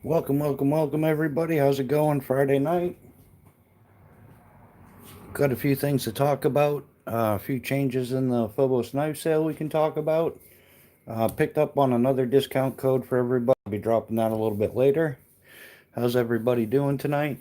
Welcome, everybody. How's it going Friday night? Got a few things to talk about. A few changes in the Phobos knife sale we can talk about. Picked up on another discount code for everybody. I'll be dropping that a little bit later. How's everybody doing tonight?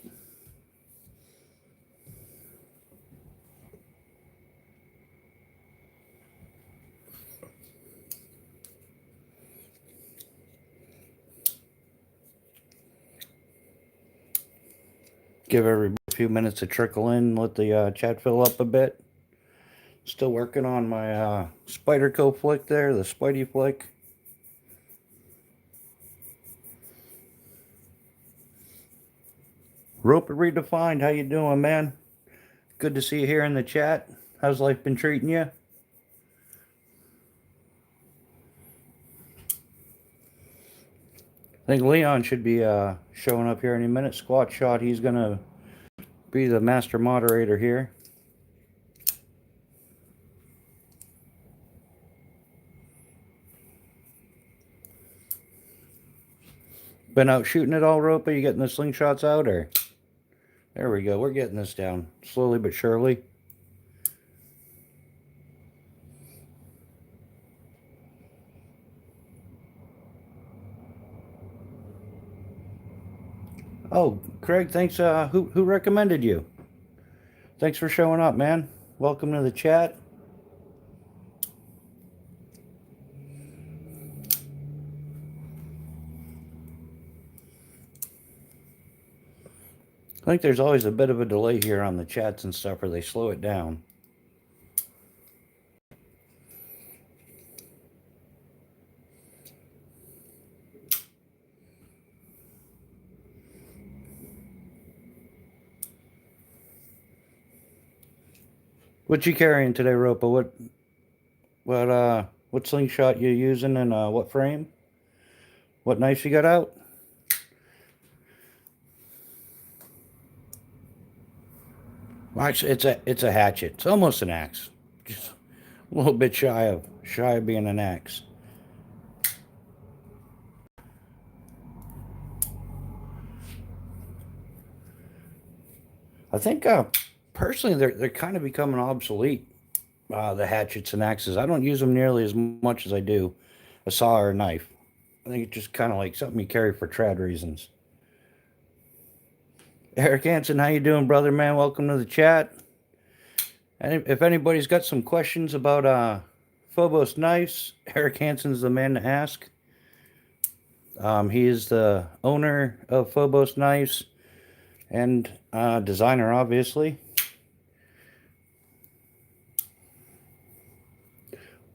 Give everybody a few minutes to trickle in, let the chat fill up a bit. Still working on my Spyderco flick there, the Spidey flick. Roper Redefined, how you doing, man? Good to see you here in the chat. How's life been treating you? I think Leon should be showing up here any minute. Squat Shot, he's going to be the master moderator here. Been out shooting it all, Ropa? You getting the slingshots out, or? There we go. We're getting this down slowly but surely. Oh, Craig, thanks. Who recommended you? Thanks for showing up, man. Welcome to the chat. I think there's always a bit of a delay here on the chats and stuff, or they slow it down. What you carrying today, Ropa? What slingshot you using, and what frame? What knife you got out? Well, actually, it's a hatchet. It's almost an axe. Just a little bit shy of being an axe. I think personally they're kind of becoming obsolete. The hatchets and axes. I don't use them nearly as much as I do a saw or a knife. I think it's just kind of like something you carry for trad reasons. Eric Hansen, how you doing, brother, man? Welcome to the chat. And if anybody's got some questions about Phobos knives, Eric Hansen's the man to ask. He is the owner of Phobos knives and designer, obviously.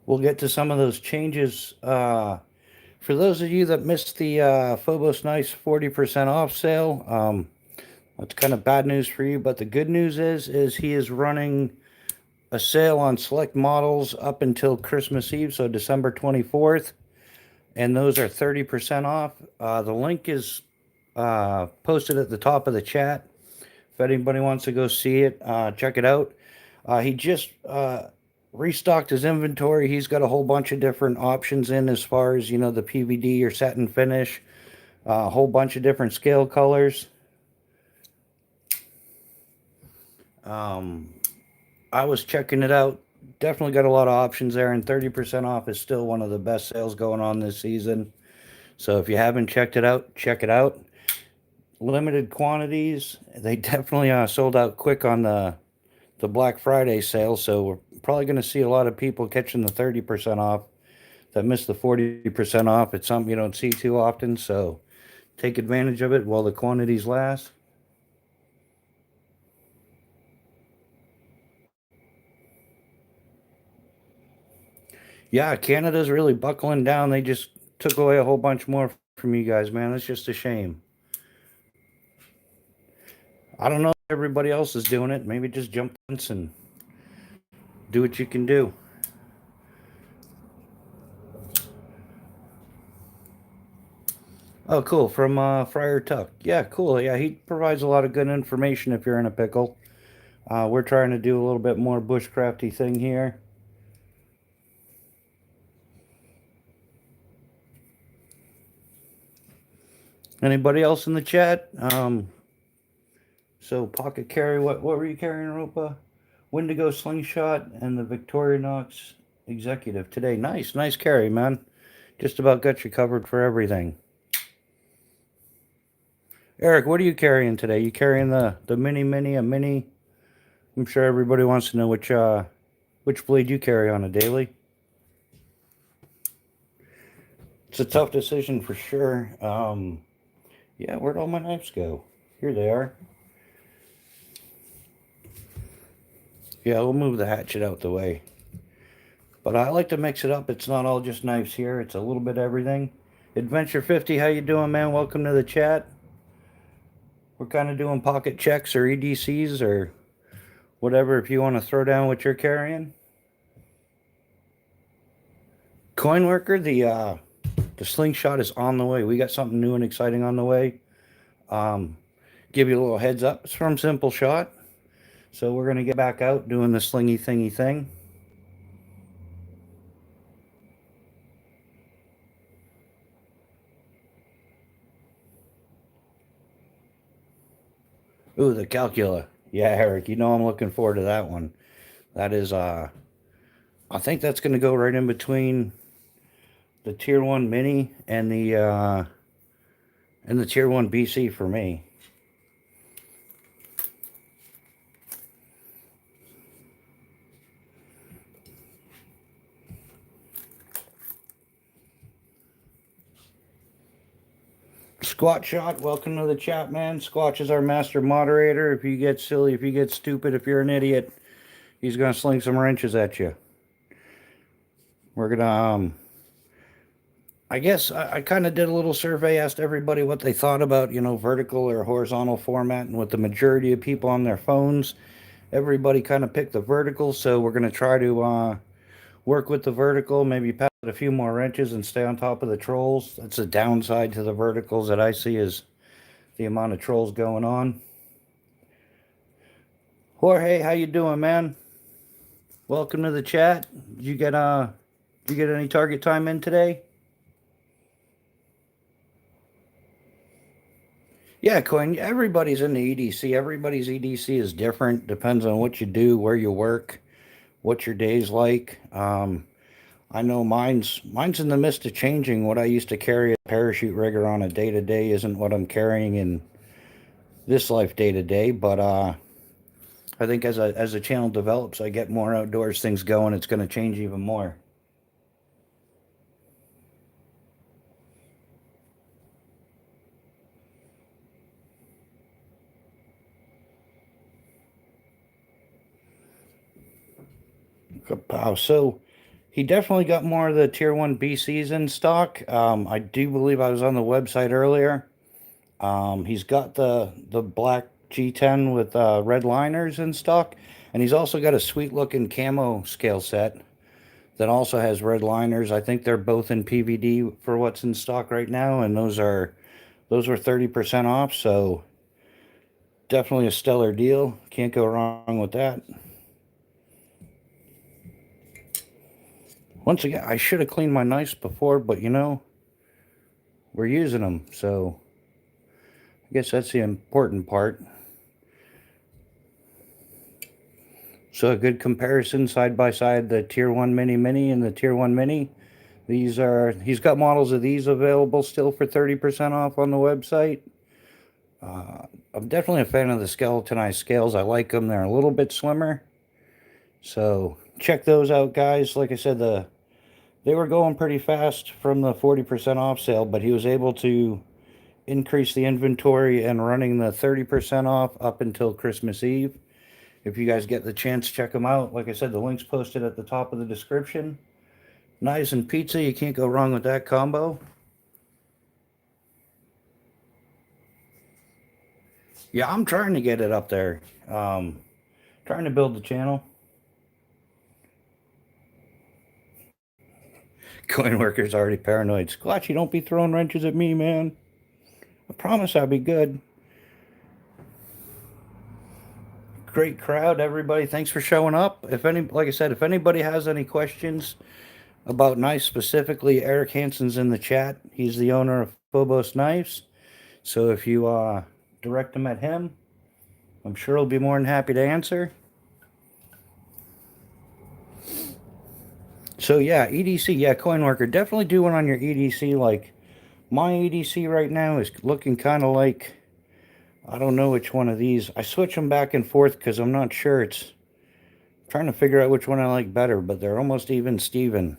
We'll get to some of those changes. For those of you that missed the Phobos Knives 40% off sale, that's kind of bad news for you. But the good news is he is running a sale on select models up until Christmas Eve, so December 24th. And those are 30% off. The link is posted at the top of the chat. If anybody wants to go see it, check it out. He just restocked his inventory. He's got a whole bunch of different options in as far as, the PVD or satin finish, a whole bunch of different scale colors. I was checking it out. Definitely got a lot of options there, and 30% off is still one of the best sales going on this season. So if you haven't checked it out, check it out. Limited quantities. They definitely sold out quick on the Black Friday sale, so we're probably going to see a lot of people catching the 30% off that missed the 40% off. It's something you don't see too often, so take advantage of it while the quantities last. Yeah, Canada's really buckling down. They just took away a whole bunch more from you guys, man. That's just a shame. I don't know if everybody else is doing it. Maybe just jump once and do what you can do. Oh, cool. From Friar Tuck. Yeah, cool. Yeah, he provides a lot of good information if you're in a pickle. We're trying to do a little bit more bushcrafty thing here. Anybody else in the chat? So pocket carry, what were you carrying, Ropa? Wendigo slingshot and the Victorinox executive today. Nice carry, man. Just about got you covered for everything. Eric, what are you carrying today? You carrying the mini, a mini? I'm sure everybody wants to know which blade you carry on a daily. It's a tough decision for sure. Yeah, where'd all my knives go? Here they are. Yeah, we'll move the hatchet out the way. But I like to mix it up. It's not all just knives here. It's a little bit of everything. Adventure 50, how you doing, man? Welcome to the chat. We're kind of doing pocket checks or EDCs or whatever if you want to throw down what you're carrying. Coin worker, the slingshot is on the way. We got something new and exciting on the way. Give you a little heads up. It's from Simple Shot. So we're going to get back out doing the slingy thingy thing. Ooh, the Calcula. Yeah, Eric, you know I'm looking forward to that one. That is, I think that's going to go right in between the Tier 1 Mini and the Tier 1 BC for me. Squat Shot, welcome to the chat, man. Squatch is our master moderator. If you get silly, if you get stupid, if you're an idiot, he's going to sling some wrenches at you. We're going to, I guess I kind of did a little survey, asked everybody what they thought about, vertical or horizontal format. And with the majority of people on their phones, everybody kind of picked the vertical. So we're going to try to work with the vertical, maybe pass a few more wrenches and stay on top of the trolls. That's a downside to the verticals that I see is the amount of trolls going on. Jorge, how you doing, man? Welcome to the chat. Did you get any target time in today? Yeah, Coin. Everybody's in the EDC. Everybody's EDC is different. Depends on what you do, where you work, what your day's like. I know mine's in the midst of changing. What I used to carry a parachute rigger on a day to day isn't what I'm carrying in this life day to day. But I think as a channel develops, I get more outdoors things going. It's going to change even more. So he definitely got more of the Tier 1 BCs in stock. I do believe I was on the website earlier. He's got the black G10 with red liners in stock. And he's also got a sweet looking camo scale set that also has red liners. I think they're both in PVD for what's in stock right now. And those were 30% off. So definitely a stellar deal. Can't go wrong with that. Once again, I should have cleaned my knives before, but we're using them, so I guess that's the important part. So a good comparison side by side, the Tier 1 Mini and the Tier 1 Mini. He's got models of these available still for 30% off on the website. I'm definitely a fan of the skeletonized scales. I like them. They're a little bit slimmer. So check those out, guys. Like I said, they were going pretty fast from the 40% off sale, but he was able to increase the inventory and running the 30% off up until Christmas Eve. If you guys get the chance, check them out. Like I said, the link's posted at the top of the description. Knives and pizza, you can't go wrong with that combo. Yeah, I'm trying to get it up there. Trying to build the channel. Coin worker's already paranoid. Squatchy, don't be throwing wrenches at me, man. I promise I'll be good. Great crowd, everybody. Thanks for showing up. Like I said, if anybody has any questions about knives specifically, Eric Hansen's in the chat. He's the owner of Phobos Knives. So if you direct them at him, I'm sure he'll be more than happy to answer. So yeah, EDC, yeah, coin worker, definitely do one on your EDC. Like my EDC right now is looking kind of like, I don't know which one of these. I switch them back and forth because I'm not sure. It's trying to figure out which one I like better, but they're almost even Steven.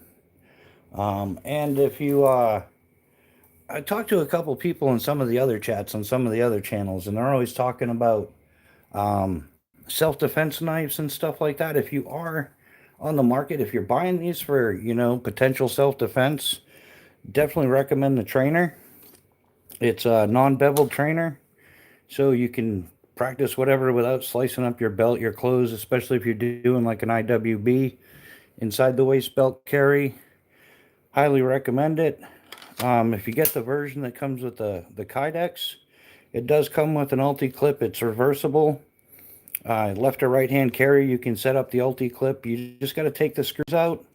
And if you, I talked to a couple people in some of the other chats on some of the other channels, and they're always talking about self-defense knives and stuff like that. If you are on the market, if you're buying these for, potential self-defense, definitely recommend the trainer. It's a non-beveled trainer, so you can practice whatever without slicing up your belt, your clothes, especially if you're doing like an IWB inside the waist belt carry. Highly recommend it. If you get the version that comes with the Kydex, it does come with an ulti clip. It's reversible. Left or right hand carry, you can set up the ulti clip. You just got to take the screws out.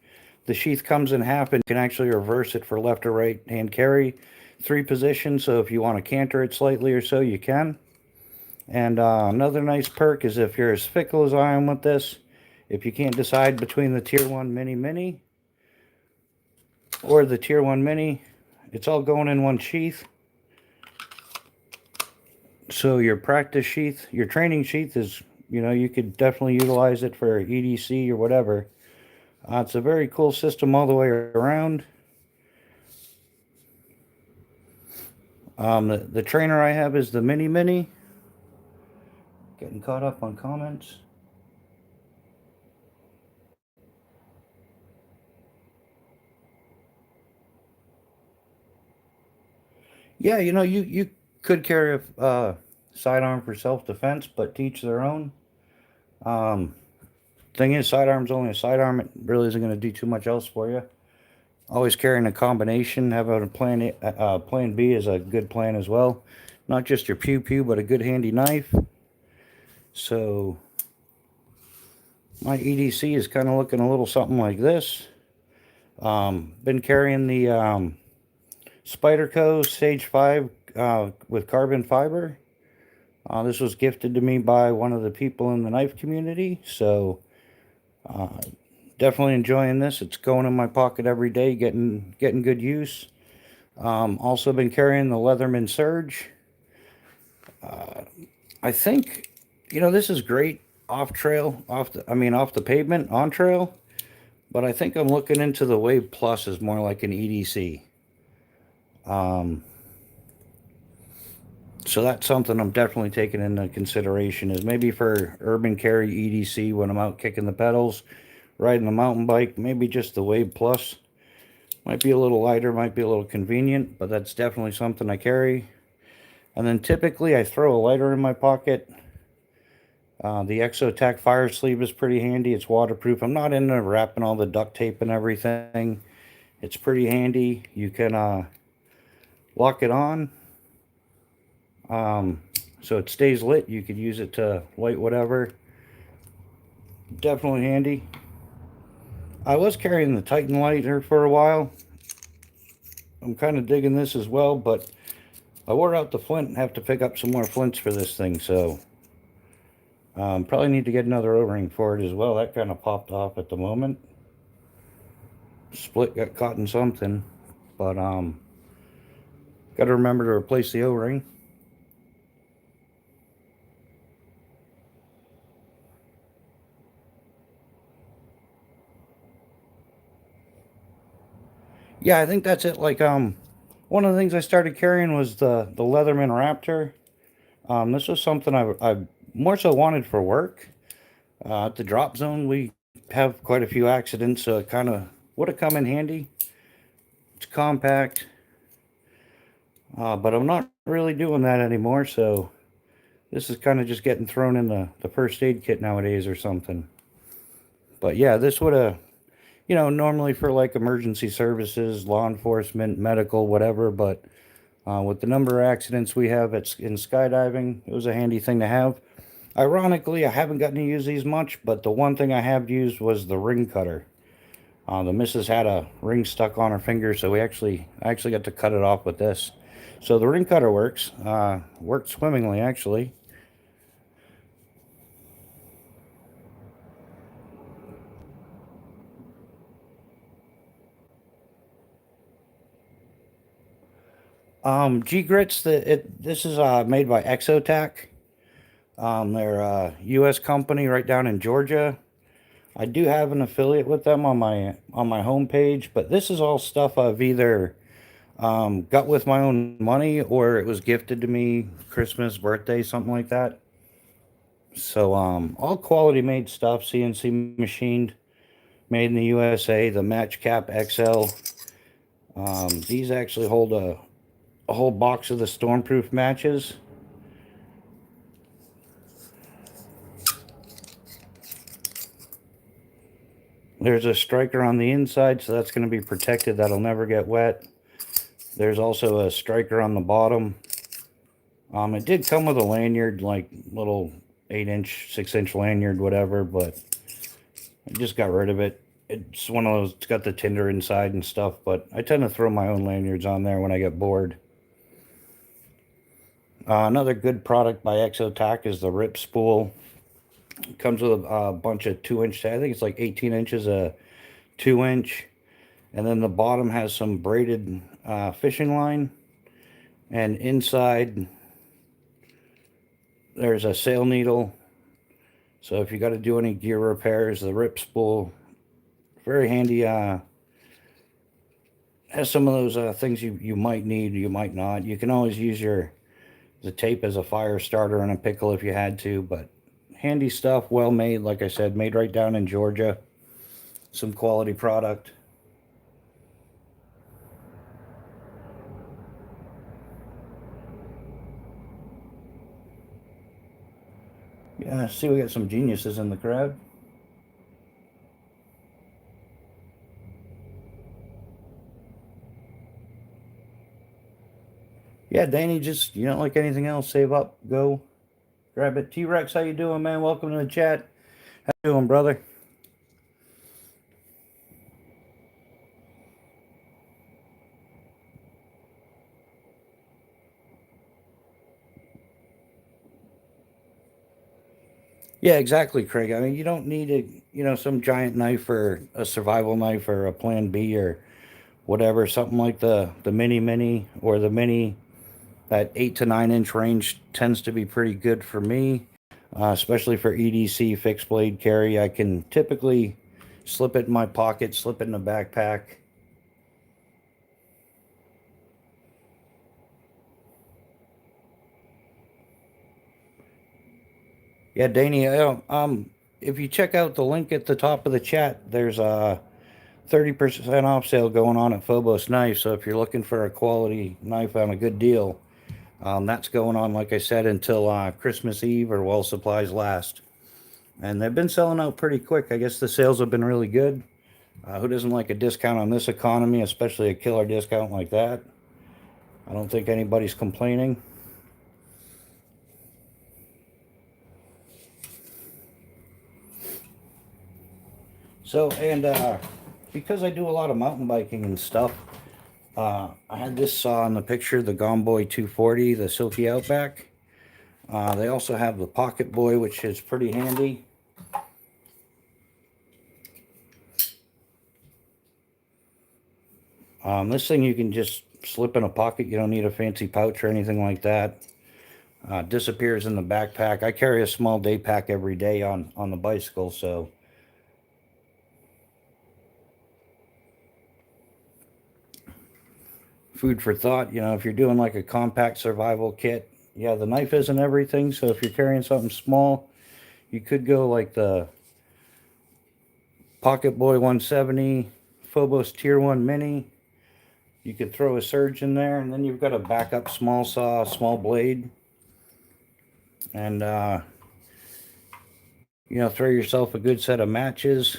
The sheath comes in half and you can actually reverse it for left or right hand carry. 3 positions, so if you want to canter it slightly or so, you can. And another nice perk is if you're as fickle as I am with this, if you can't decide between the Tier 1 Mini or the Tier 1 Mini, it's all going in one sheath. So your practice sheath, your training sheath is, you could definitely utilize it for EDC or whatever. It's a very cool system all the way around. The trainer I have is the Mini. Getting caught up on comments. Yeah, you could carry a sidearm for self-defense, but to each their own. Thing is, sidearm's only a sidearm. It really isn't going to do too much else for you. Always carrying a combination. Having a plan B is a good plan as well. Not just your pew-pew, but a good handy knife. So my EDC is kind of looking a little something like this. Been carrying the Spyderco Sage 5 with carbon fiber. This was gifted to me by one of the people in the knife community, so definitely enjoying this. It's going in my pocket every day, getting good use. Also been carrying the Leatherman Surge. I think, this is great off trail, off the pavement, on trail, but I think I'm looking into the Wave Plus as more like an EDC. So that's something I'm definitely taking into consideration, is maybe for urban carry EDC when I'm out kicking the pedals, riding the mountain bike, maybe just the Wave Plus. Might be a little lighter, might be a little convenient, but that's definitely something I carry. And then typically I throw a lighter in my pocket. The Exotac fire sleeve is pretty handy. It's waterproof. I'm not into wrapping all the duct tape and everything. It's pretty handy. You can lock it on. So it stays lit. You could use it to light whatever. Definitely handy. I was carrying the Titan lighter for a while. I'm kind of digging this as well, but I wore out the flint and have to pick up some more flints for this thing, so probably need to get another O-ring for it as well. That kind of popped off at the moment. Split got caught in something, but got to remember to replace the O-ring. Yeah, I think that's it. Like one of the things I started carrying was the Leatherman Raptor. This was something I more so wanted for work. At the drop zone, we have quite a few accidents, so it kind of would have come in handy. It's compact, but I'm not really doing that anymore, so this is kind of just getting thrown in the first aid kit nowadays or something. But yeah, this would have, normally for like emergency services, law enforcement, medical, whatever, but with the number of accidents we have in skydiving, it was a handy thing to have. Ironically, I haven't gotten to use these much, but the one thing I have used was the ring cutter. The missus had a ring stuck on her finger, so I actually got to cut it off with this. So the ring cutter works. Worked swimmingly, actually. G Grits. This is made by Exotac. They're a U.S. company right down in Georgia. I do have an affiliate with them on my homepage, but this is all stuff I've either got with my own money or it was gifted to me Christmas, birthday, something like that. So all quality made stuff, CNC machined, made in the USA. The Match Cap XL. These actually hold a whole box of the stormproof matches. There's a striker on the inside, so that's going to be protected. That'll never get wet. There's also a striker on the bottom. It did come with a lanyard, like little 8-inch, 6-inch lanyard, whatever, but I just got rid of it. It's one of those, it's got the tinder inside and stuff, but I tend to throw my own lanyards on there when I get bored. Another good product by Exotac is the Rip Spool. It comes with a bunch of 2-inch, I think it's like 18 inches a 2-inch. And then the bottom has some braided fishing line. And inside, there's a sail needle. So if you got to do any gear repairs, the Rip Spool, very handy. Has some of those things you might need, you might not. You can always use the tape as a fire starter and a pickle if you had to, but handy stuff, well made, like I said, made right down in Georgia. Some quality product. Yeah, see, we got some geniuses in the crowd. Yeah, Danny, just, you don't like anything else, save up, go, grab it. T-Rex, how you doing, man? Welcome to the chat. How you doing, brother? Yeah, exactly, Craig. I mean, you don't need some giant knife or a survival knife or a Plan B or whatever. Something like the mini or the mini, that 8 to 9 inch range tends to be pretty good for me, especially for EDC fixed blade carry. I can typically slip it in my pocket, slip it in a backpack. Yeah, Danny, if you check out the link at the top of the chat, there's a 30% off sale going on at Phobos Knife. So if you're looking for a quality knife on a good deal, that's going on, like I said, until Christmas Eve or while supplies last. And they've been selling out pretty quick. I guess the sales have been really good. Who doesn't like a discount on this economy, especially a killer discount like that? I don't think anybody's complaining. So, and because I do a lot of mountain biking and stuff, I had this saw in the picture, the Gomboy 240, the Silky Outback. They also have the Pocket Boy, which is pretty handy. This thing you can just slip in a pocket. You don't need a fancy pouch or anything like that. Disappears in the backpack. I carry a small day pack every day on the bicycle, so food for thought. If you're doing like a compact survival kit, yeah, the knife isn't everything. So if you're carrying something small, you could go like the Pocket Boy 170, Phobos Tier 1 Mini. You could throw a surge in there, and then you've got a backup small saw, small blade, and throw yourself a good set of matches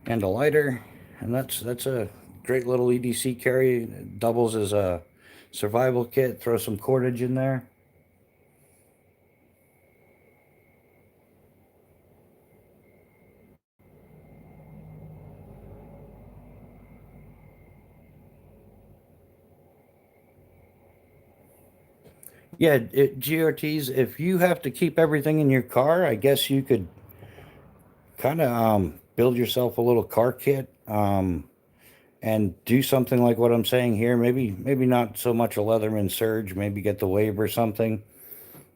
and a lighter, and that's a great little EDC carry. It doubles as a survival kit. Throw some cordage in there. Yeah, GRTs, if you have to keep everything in your car, I guess you could kind of build yourself a little car kit, and do something like what I'm saying here. Maybe not so much a Leatherman Surge, maybe get the Wave or something.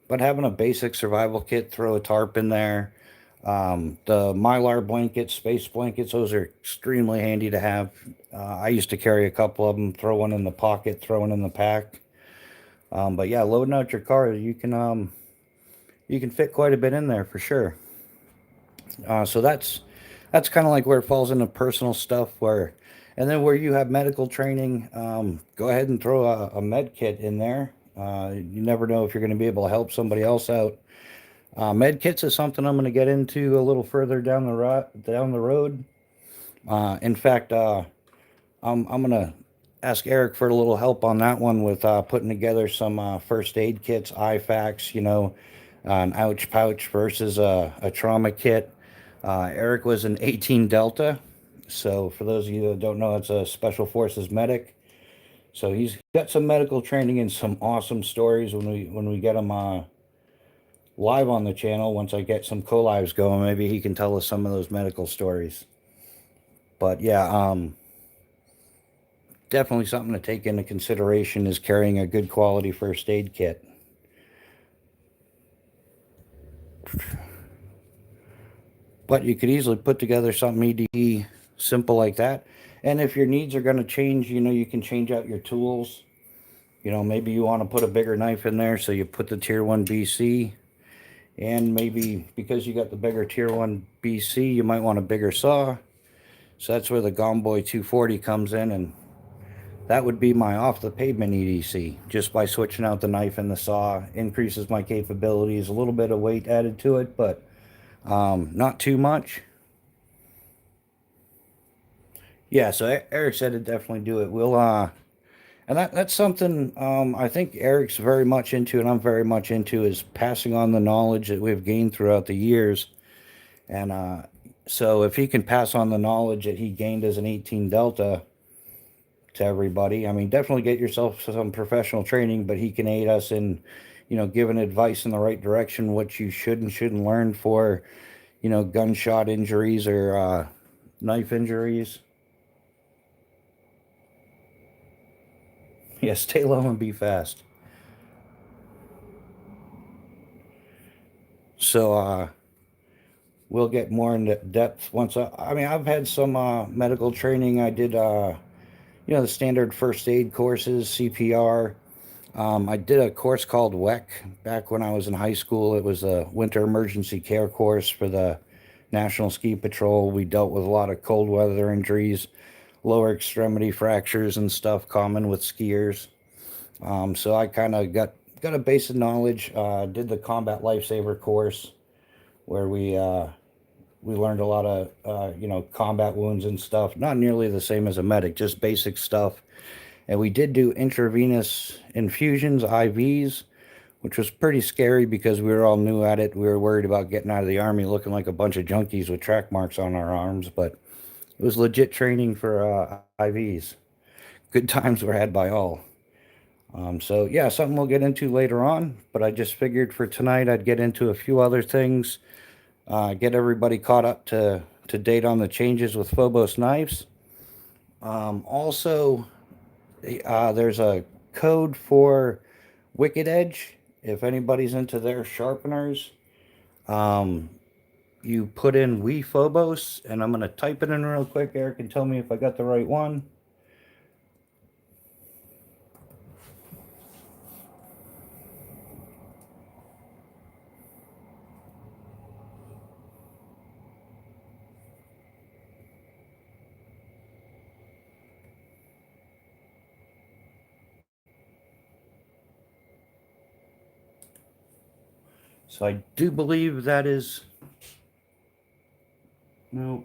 But having a basic survival kit, throw a tarp in there. The Mylar blankets, space blankets, those are extremely handy to have. I used to carry a couple of them, throw one in the pocket, throw one in the pack. But yeah, loading out your car, you can fit quite a bit in there for sure. So that's kind of like where it falls into personal stuff. And then where you have medical training, go ahead and throw a med kit in there. You never know if you're going to be able to help somebody else out. Med kits is something I'm going to get into a little further down the road. In fact, I'm going to ask Eric for a little help on that one with putting together some first aid kits, IFAKs, an ouch pouch versus a trauma kit. Eric was an 18 Delta. So for those of you that don't know, it's a Special Forces medic. So he's got some medical training and some awesome stories when we get him live on the channel. Once I get some co-lives going, maybe he can tell us some of those medical stories. But yeah, definitely something to take into consideration is carrying a good quality first aid kit. But you could easily put together something EDE simple like that. And if your needs are going to change, you can change out your tools. Maybe you want to put a bigger knife in there, so you put the Tier 1 BC. And maybe because you got the bigger Tier 1 BC, you might want a bigger saw. So that's where the Gomboy 240 comes in, and that would be my off the pavement EDC. Just by switching out the knife and the saw, increases my capabilities. A little bit of weight added to it, but not too much. Yeah, so Eric said to definitely do it. And that's something I think Eric's very much into, and I'm very much into, is passing on the knowledge that we've gained throughout the years. And so if he can pass on the knowledge that he gained as an 18 Delta to everybody, I mean, definitely get yourself some professional training, but he can aid us in, giving advice in the right direction, what you should and shouldn't learn for, gunshot injuries or knife injuries. Yeah, stay low and be fast. So we'll get more into depth once. I mean, I've had some medical training. I did, the standard first aid courses, CPR. I did a course called WEC back when I was in high school. It was a winter emergency care course for the National Ski Patrol. We dealt with a lot of cold weather injuries, lower extremity fractures and stuff common with skiers. So I kind of got a base of knowledge. Did the combat lifesaver course where we learned a lot of combat wounds and stuff. Not nearly the same as a medic, just basic stuff. And we did do intravenous infusions, IVs, which was pretty scary because we were all new at it. We were worried about getting out of the army looking like a bunch of junkies with track marks on our arms, but it was legit training for IVs. Good times were had by all. So yeah, something we'll get into later on, but I just figured for tonight I'd get into a few other things, get everybody caught up to date on the changes with Phobos knives. Also, there's a code for Wicked Edge. If anybody's into their sharpeners, um, you put in We Phobos, and I'm going to type it in real quick. Eric can tell me if I got the right one. So I do believe that is. No.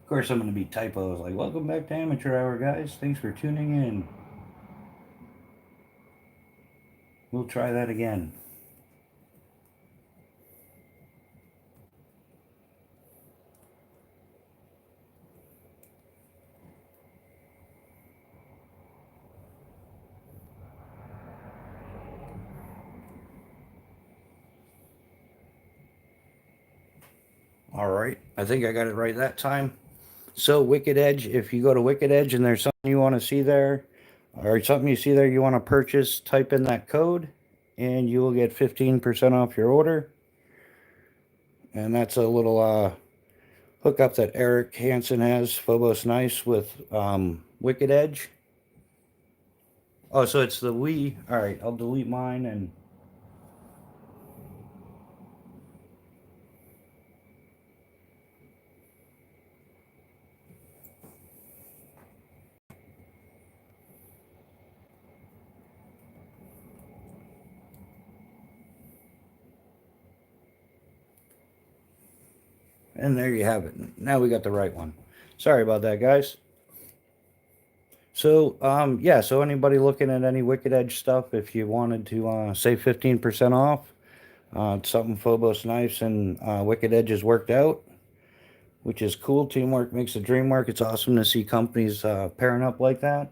Of course, I'm going to be typos like, welcome back to Amateur Hour, guys. Thanks for tuning in. We'll try that again. All right, I think I got it right that time. So Wicked Edge, if you go to Wicked Edge and there's something you want to see there, or something you see there you want to purchase, type in that code, and you will get 15% off your order. And that's a little hookup that Eric Hansen has, Phobos Nice, with Wicked Edge. Oh, so it's the Wii. All right, I'll delete mine and there you have it. Now we got the right one. Sorry about that, guys. So, yeah, so anybody looking at any Wicked Edge stuff, if you wanted to save 15% off, it's something Phobos Knives and Wicked Edge has worked out, which is cool. Teamwork makes the dream work. It's awesome to see companies pairing up like that.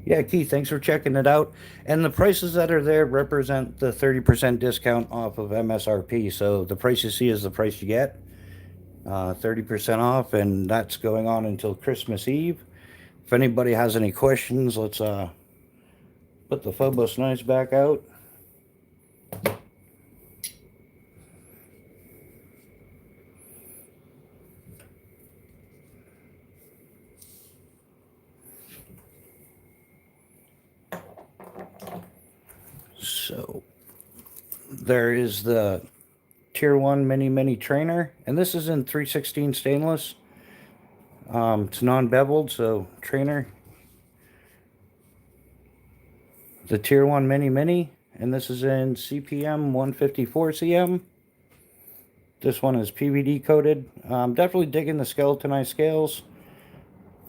Yeah, Keith, thanks for checking it out. And the prices that are there represent the 30% discount off of MSRP. So the price you see is the price you get, 30% off, and that's going on until Christmas Eve. If anybody has any questions, let's put the Phobos knives back out. So there is the Tier 1 Mini Trainer, and this is in 316 stainless. It's non-beveled, so trainer. The Tier 1 Mini, and this is in CPM 154 cm. This one is PVD coated. I'm definitely digging the skeletonized scales.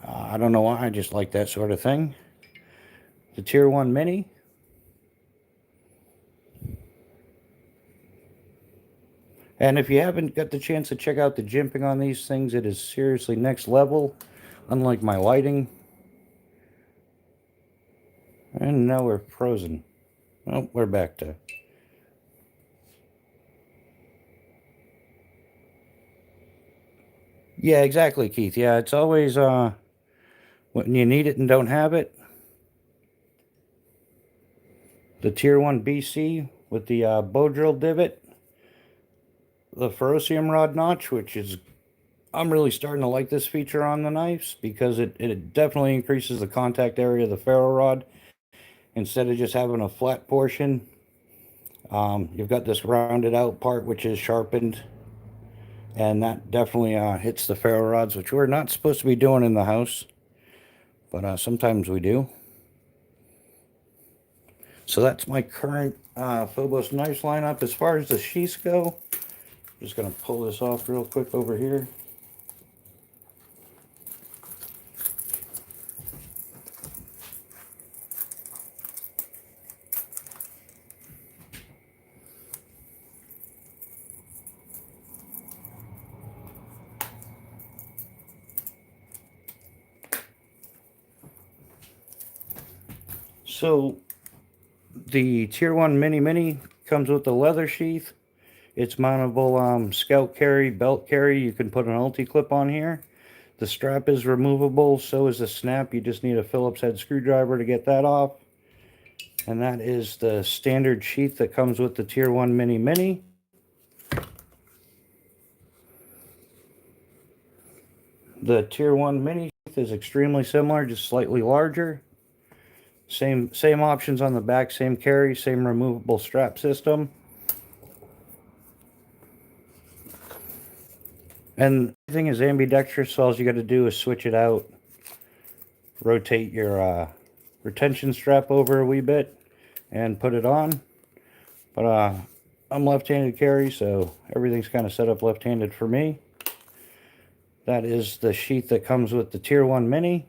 I don't know why, I just like that sort of thing. The Tier 1 Mini. And if you haven't got the chance to check out the jimping on these things, it is seriously next level, unlike my lighting. And now we're frozen. Oh, we're back to... Yeah, exactly, Keith. Yeah, it's always when you need it and don't have it. The Tier 1 BC with the bow drill divot. The ferrocium rod notch, which is... I'm really starting to like this feature on the knives because it definitely increases the contact area of the ferro rod. Instead of just having a flat portion, you've got this rounded out part which is sharpened, and that definitely hits the ferro rods, which we're not supposed to be doing in the house, but sometimes we do. So that's my current Phobos knives lineup. As far as the sheaths go, I'm just going to pull this off real quick over here. So the Tier 1 Mini comes with the leather sheath. It's mountable scout carry, belt carry. You can put an ulti clip on here. The strap is removable, so is the snap. You just need a Phillips head screwdriver to get that off. And that is the standard sheath that comes with the Tier 1 Mini. The Tier 1 Mini sheath is extremely similar, just slightly larger. Same options on the back, same carry, same removable strap system. And everything is ambidextrous, so all you got to do is switch it out. Rotate your retention strap over a wee bit and put it on. But I'm left-handed carry, so everything's kind of set up left-handed for me. That is the sheath that comes with the Tier 1 Mini.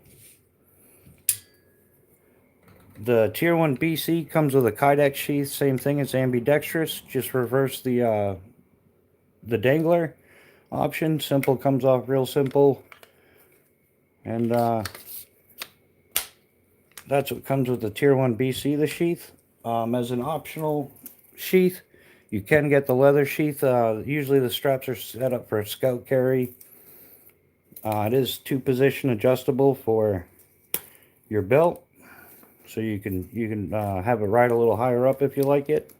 The Tier 1 BC comes with a Kydex sheath. Same thing, it's ambidextrous. Just reverse the dangler option. Simple, comes off real simple. And that's what comes with the Tier 1 BC, the sheath. As an optional sheath, you can get the leather sheath. Usually the straps are set up for a scout carry. It is 2-position adjustable for your belt, so you can have it ride a little higher up if you like it.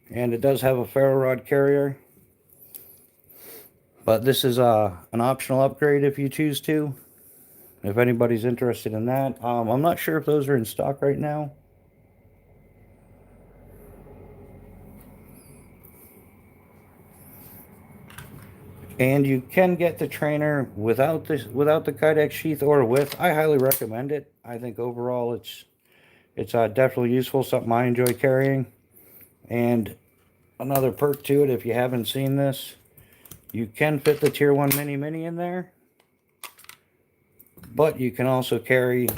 And it does have a ferro rod carrier, but this is an optional upgrade if you choose to. If anybody's interested in that, I'm not sure if those are in stock right now. And you can get the trainer without the Kydex sheath or with. I highly recommend it. I think overall it's definitely useful, something I enjoy carrying. And another perk to it, if you haven't seen this, you can fit the Tier 1 Mini in there, but you can also carry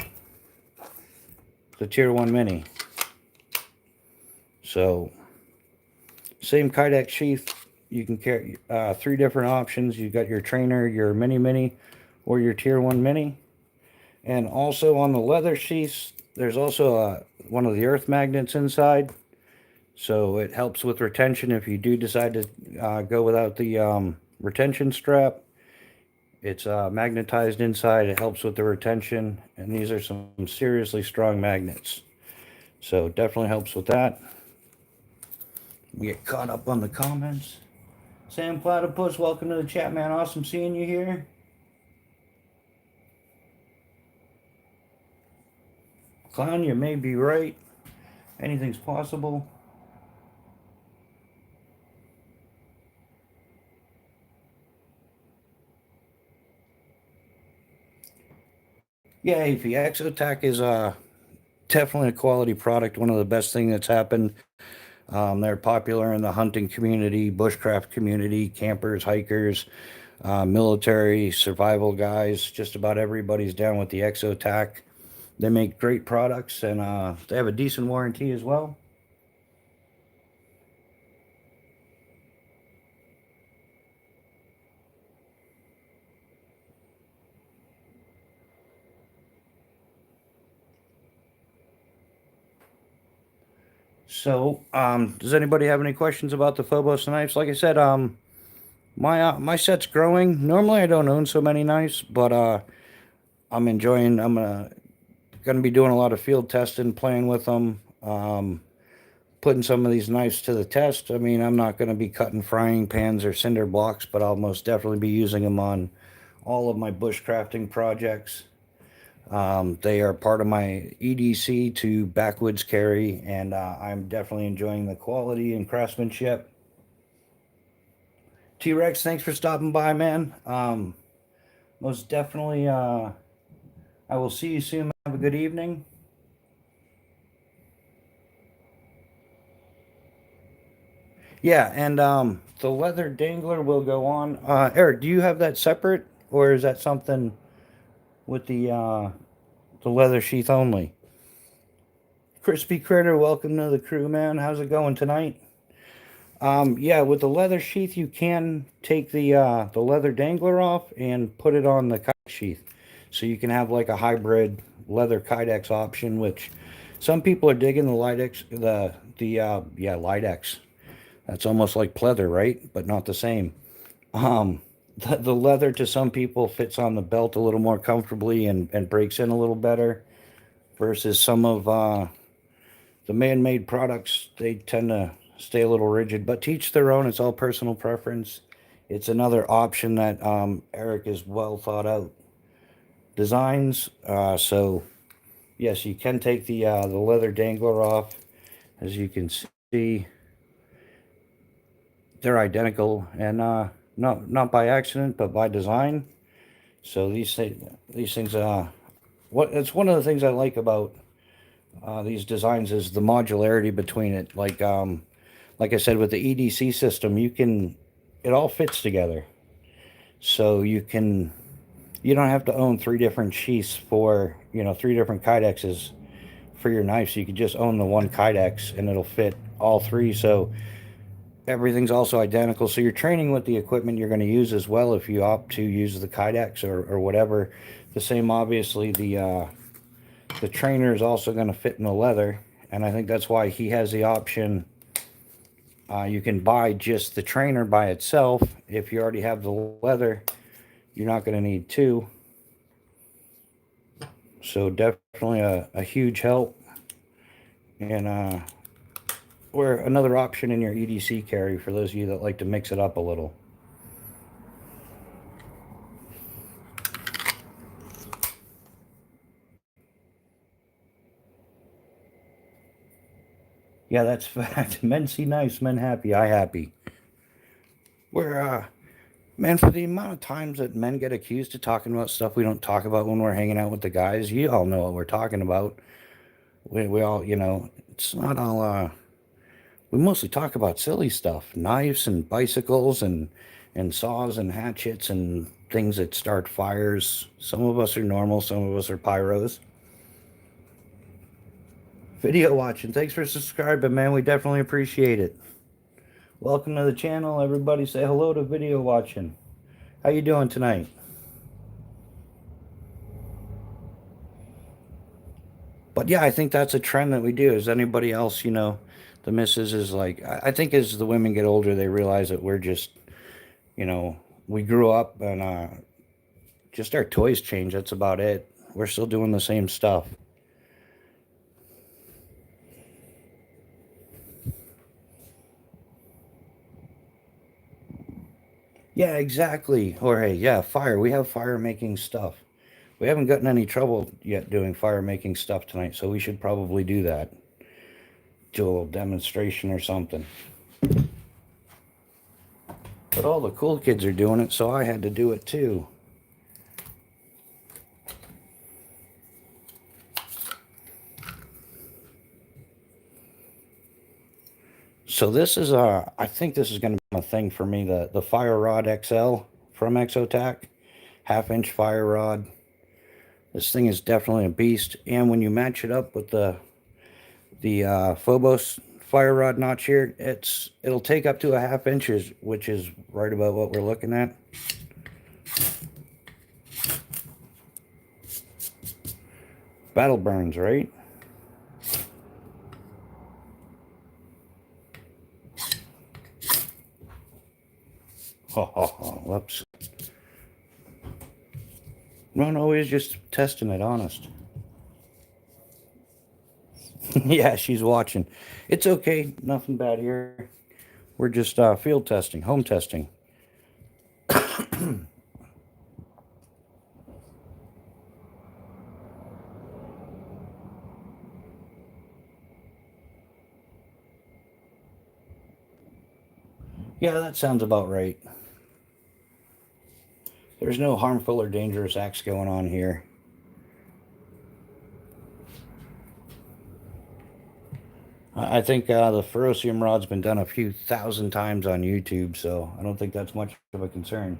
the Tier 1 Mini. So same Kydex sheath. You can carry 3 different options. You've got your trainer, your mini, or your Tier 1 Mini. And also on the leather sheaths, there's also one of the earth magnets inside. So it helps with retention if you do decide to go without the retention strap. It's magnetized inside. It helps with the retention. And these are some seriously strong magnets. So definitely helps with that. We get caught up on the comments. Sam Platypus, welcome to the chat, man. Awesome seeing you here. Clown, you may be right. Anything's possible. Yeah, Afy, Exotac is definitely a quality product. One of the best things that's happened. They're popular in the hunting community, bushcraft community, campers, hikers, military, survival guys. Just about everybody's down with the Exotac. They make great products, and they have a decent warranty as well. So, does anybody have any questions about the Phobos knives? Like I said, my set's growing. Normally, I don't own so many knives, but I'm enjoying. I'm gonna be doing a lot of field testing, playing with them, putting some of these knives to the test. I mean, I'm not gonna be cutting frying pans or cinder blocks, but I'll most definitely be using them on all of my bushcrafting projects. They are part of my EDC to backwoods carry, and I'm definitely enjoying the quality and craftsmanship. T-Rex, thanks for stopping by, man. Most definitely, I will see you soon. Have a good evening. Yeah, and the leather dangler will go on. Eric, do you have that separate, or is that something with the leather sheath only? Crispy Critter, welcome to the crew, man. How's it going tonight? Yeah, with the leather sheath, you can take the leather dangler off and put it on the Kydex sheath, so you can have like a hybrid leather Kydex option, which some people are digging the Lidex, yeah, Lidex. That's almost like pleather, right? But not the same. The leather to some people fits on the belt a little more comfortably and breaks in a little better, versus some of the man-made products. They tend to stay a little rigid, but to each their own. It's all personal preference. It's another option that Eric is well thought out designs. So yes, you can take the leather dangler off. As you can see, they're identical, and not by accident, but by design. So these things, it's one of the things I like about these designs is the modularity between it. Like I said, with the EDC system, it all fits together. So you don't have to own 3 different sheaths for, 3 different Kydexes for your knife. So you can just own the one Kydex and it'll fit all 3. So everything's also identical. So you're training with the equipment you're going to use as well if you opt to use the Kydex or whatever. The same, obviously, the the trainer is also going to fit in the leather, and I think that's why he has the option. You can buy just the trainer by itself. If you already have the leather, you're not going to need two. So definitely a huge help. And or another option in your EDC carry for those of you that like to mix it up a little. Yeah, that's fact. Men see nice, men happy, I happy. Man, for the amount of times that men get accused of talking about stuff we don't talk about when we're hanging out with the guys, you all know what we're talking about. We all, it's not all, we mostly talk about silly stuff, knives and bicycles and saws and hatchets and things that start fires. Some of us are normal, some of us are pyros. Video watching, thanks for subscribing, man. We definitely appreciate it. Welcome to the channel, everybody. Say hello to video watching. How you doing tonight? But yeah, I think that's a trend that we do. Is anybody else, the missus is like, I think as the women get older, they realize that we're just, we grew up and just our toys change. That's about it. We're still doing the same stuff. Yeah, exactly. Jorge, yeah, fire. We have fire making stuff. We haven't gotten any trouble yet doing fire making stuff tonight, so we should probably do that. Do a little demonstration or something. But all the cool kids are doing it, so I had to do it too. So this is I think this is going to be a thing for me, the Fire Rod XL from Exotac, 1/2-inch fire rod. This thing is definitely a beast, and when you match it up with the Phobos fire rod notch here, it'll take up to 1/2 inches, which is right about what we're looking at. Battle burns, right? Whoops. No, he's just testing it, honest. Yeah, she's watching. It's okay, nothing bad here. We're just field testing, home testing. Yeah, that sounds about right. There's no harmful or dangerous acts going on here. I think the ferrocium rod's been done a few thousand times on YouTube, so I don't think that's much of a concern.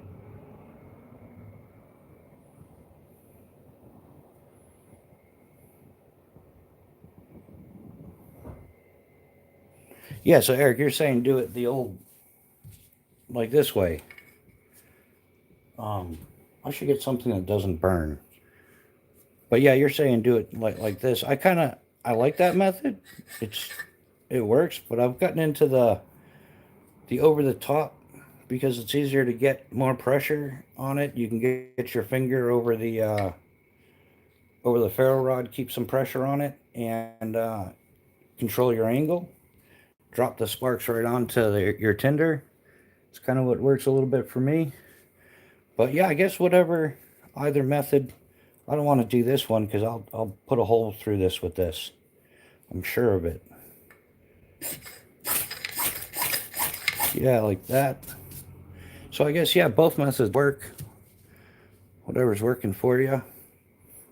Yeah, so Eric, you're saying do it the old, like this way. I should get something that doesn't burn. But yeah, you're saying do it like this. I like that method. It works, but I've gotten into the over the top because it's easier to get more pressure on it. You can get your finger over the ferro rod, keep some pressure on it, and control your angle. Drop the sparks right onto your tinder. It's kind of what works a little bit for me. But yeah, I guess either method. I don't want to do this one because I'll put a hole through this with this. I'm sure of it. Yeah, like that. So I guess, yeah, both methods work. Whatever's working for you.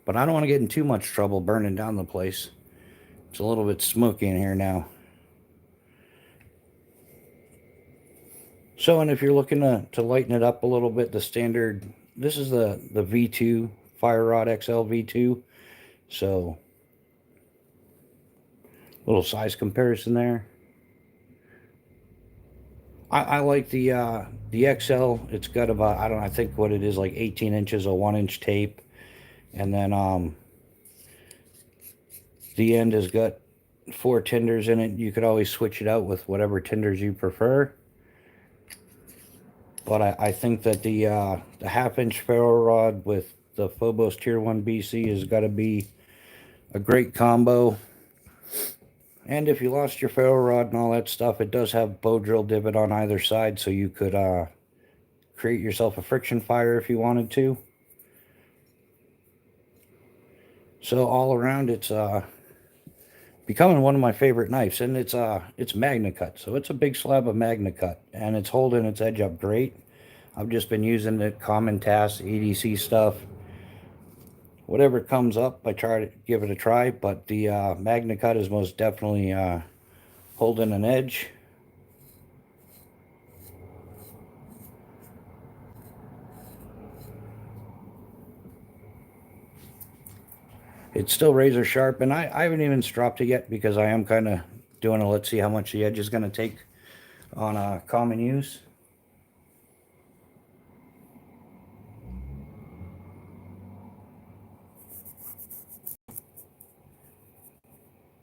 But I don't want to get in too much trouble burning down the place. It's a little bit smoky in here now. So, and if you're looking to lighten it up a little bit, the standard, this is the V2, Fire Rod XL V2. So, little size comparison there. I like the XL. It's got about, I think what it is, like 18 inches of 1-inch tape. And then The end has got 4 tinders in it. You could always switch it out with whatever tinders you prefer. But I think that the half-inch ferro rod with the Phobos Tier 1 BC has got to be a great combo. And if you lost your ferro rod and all that stuff, it does have bow drill divot on either side, so you could create yourself a friction fire if you wanted to. So all around, it's becoming one of my favorite knives, and it's Magna Cut, so it's a big slab of Magna Cut, and it's holding its edge up great. I've just been using the common tasks, EDC stuff, whatever comes up. I try to give it a try, but the Magna Cut is most definitely holding an edge. It's still razor sharp, and I haven't even stropped it yet because I am kind of doing a let's see how much the edge is going to take on common use.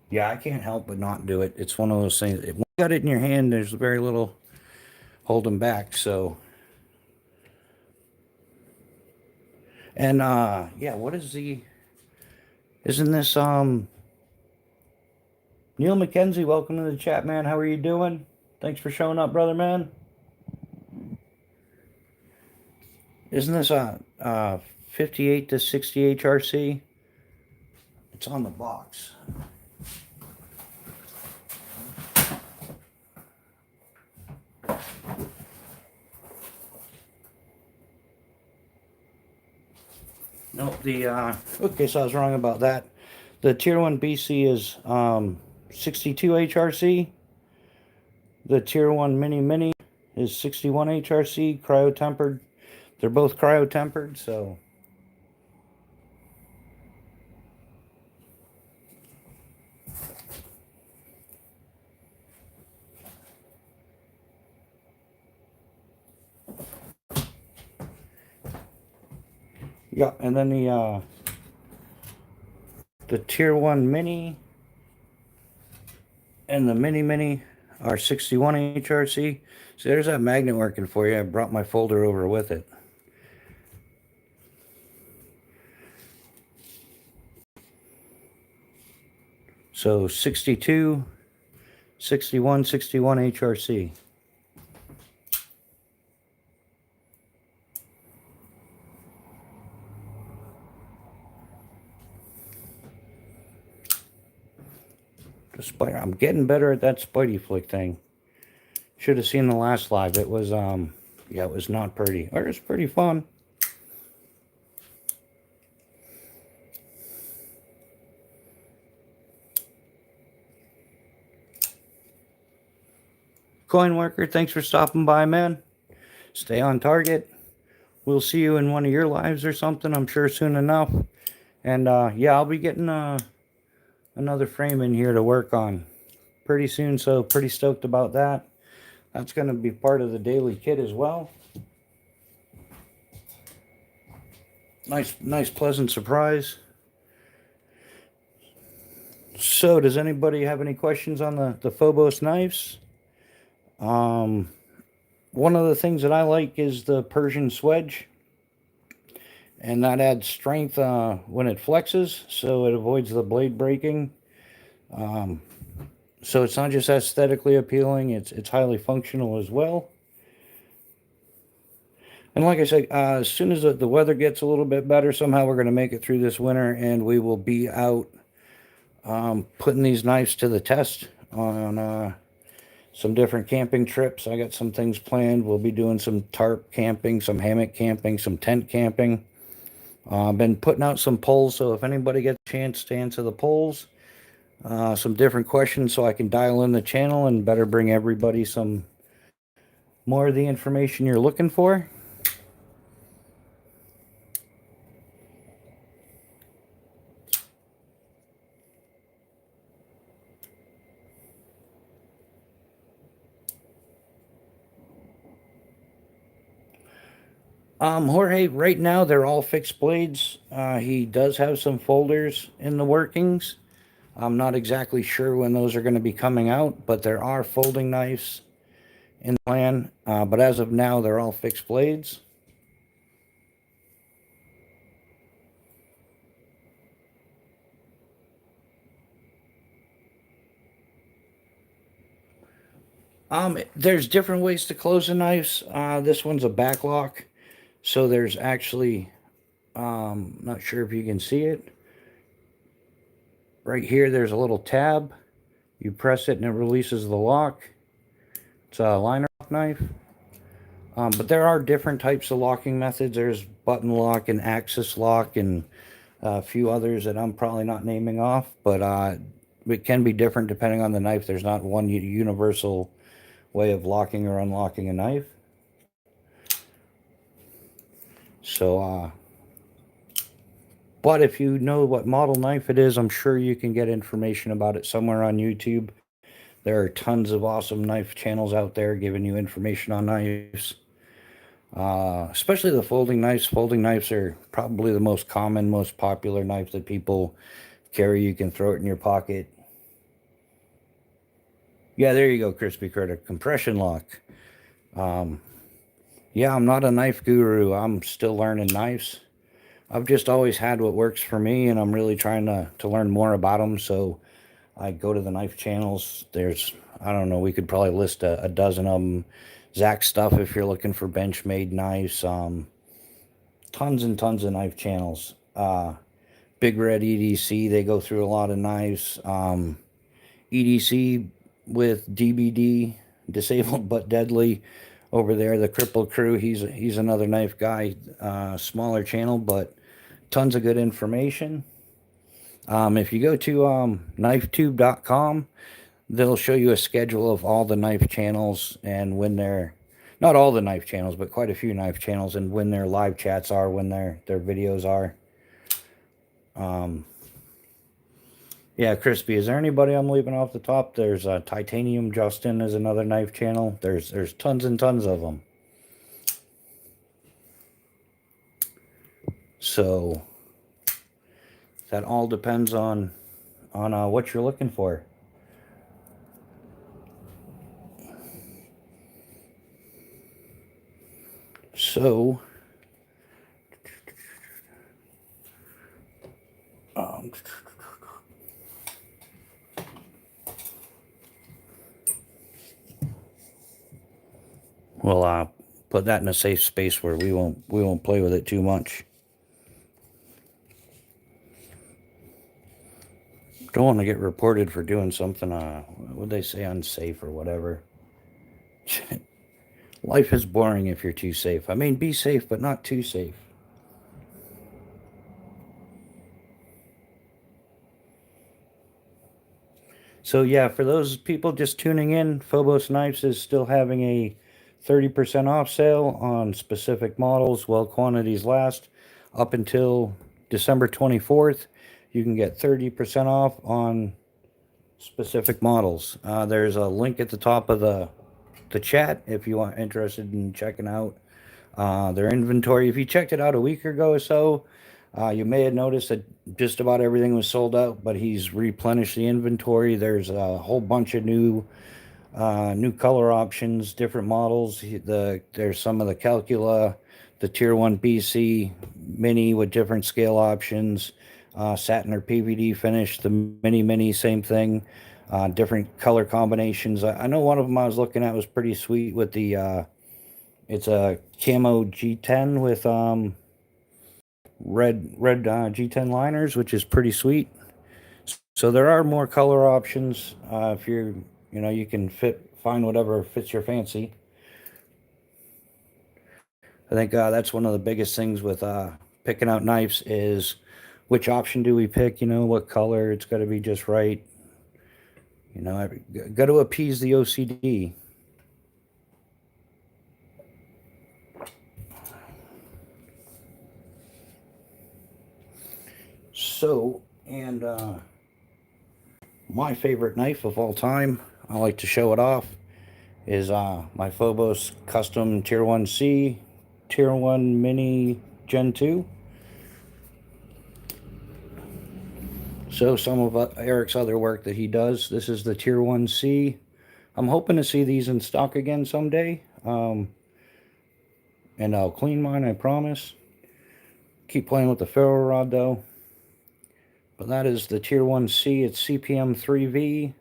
Yeah, I can't help but not do it. It's one of those things. When you got it in your hand, there's very little holding back. So, and yeah, what is the? Isn't this Neil McKenzie? Welcome to the chat, man. How are you doing? Thanks for showing up, brother, man. Isn't this a 58 to 60 HRC? It's on the box. Nope, okay, so I was wrong about that. The Tier 1 BC is 62 HRC. The Tier 1 Mini is 61 HRC, cryo-tempered. They're both cryo-tempered, so... Yeah, and then the Tier 1 Mini and the Mini are 61 HRC. So there's that magnet working for you. I brought my folder over with it. So 62, 61, 61 HRC. I'm getting better at that Spidey flick thing. Should have seen the last live. It was yeah, it was not pretty. Or it's pretty fun. Coin Worker, thanks for stopping by, man. Stay on target. We'll see you in one of your lives or something, I'm sure, soon enough. And yeah, I'll be getting another frame in here to work on pretty soon, so pretty stoked about that. That's going to be part of the daily kit as well. Nice pleasant surprise. So does anybody have any questions on the Phobos knives? One of the things that I like is the Persian swedge, and that adds strength when it flexes, so it avoids the blade breaking. So it's not just aesthetically appealing, it's highly functional as well. And like I said, as soon as the weather gets a little bit better, somehow we're going to make it through this winter, and we will be out putting these knives to the test on some different camping trips. I got some things planned. We'll be doing some tarp camping, some hammock camping, some tent camping. I've been putting out some polls, so if anybody gets a chance to answer the polls, some different questions so I can dial in the channel and better bring everybody some more of the information you're looking for. Jorge, right now they're all fixed blades. He does have some folders in the workings. I'm not exactly sure when those are going to be coming out, but there are folding knives in the plan. But as of now, they're all fixed blades. There's different ways to close the knives. This one's a back lock, so there's actually, not sure if you can see it. Right here, there's a little tab. You press it and it releases the lock. It's a liner lock knife. But there are different types of locking methods. There's button lock and axis lock and a few others that I'm probably not naming off, but it can be different depending on the knife. There's not one universal way of locking or unlocking a knife. So, but if you know what model knife it is, I'm sure you can get information about it somewhere on YouTube. There are tons of awesome knife channels out there giving you information on knives. Especially the folding knives. Folding knives are probably the most common, most popular knife that people carry. You can throw it in your pocket. Yeah, there you go, Crispy Critter. Compression lock. Yeah, I'm not a knife guru. I'm still learning knives. I've just always had what works for me, and I'm really trying to learn more about them. So I go to the knife channels. There's, I don't know, we could probably list a dozen of them. Zach Stuff if you're looking for bench-made knives. Tons and tons of knife channels. Big Red EDC, they go through a lot of knives. EDC with DBD, Disabled But Deadly, over there. The Crippled Crew, he's another knife guy. Smaller channel, but tons of good information. If you go to knifetube.com, they'll show you a schedule of all the knife channels and when they're, not all the knife channels, but quite a few knife channels, and when their live chats are, when their videos are. Yeah, Crispy, is there anybody I'm leaving off the top? There's Titanium Justin is another knife channel. There's tons and tons of them. So that all depends on what you're looking for. So we'll put that in a safe space where we won't play with it too much. Don't want to get reported for doing something, what would they say, unsafe or whatever. Life is boring if you're too safe. I mean, be safe, but not too safe. So yeah, for those people just tuning in, Phobos Knives is still having a 30% off sale on specific models while quantities last. Up until December 24th, you can get 30% off on specific models. There's a link at the top of the chat if you are interested in checking out their inventory. If you checked it out a week ago or so, you may have noticed that just about everything was sold out, but he's replenished the inventory. There's a whole bunch of new color options, different models. There's some of the Calcula, the Tier 1 BC Mini with different scale options, satin or PVD finish, the Mini, same thing, different color combinations. I know one of them I was looking at was pretty sweet with the, it's a camo G10 with red G10 liners, which is pretty sweet. So there are more color options. If you're, you can find whatever fits your fancy. I think that's one of the biggest things with picking out knives is which option do we pick? What color? It's got to be just right. Got to appease the OCD. So, and my favorite knife of all time, I like to show it off, is my Phobos Custom Tier 1C, Tier 1 Mini Gen 2. So some of Eric's other work that he does. This is the Tier 1C. I'm hoping to see these in stock again someday. And I'll clean mine, I promise. Keep playing with the ferro rod though. But that is the Tier 1C. It's CPM 3V.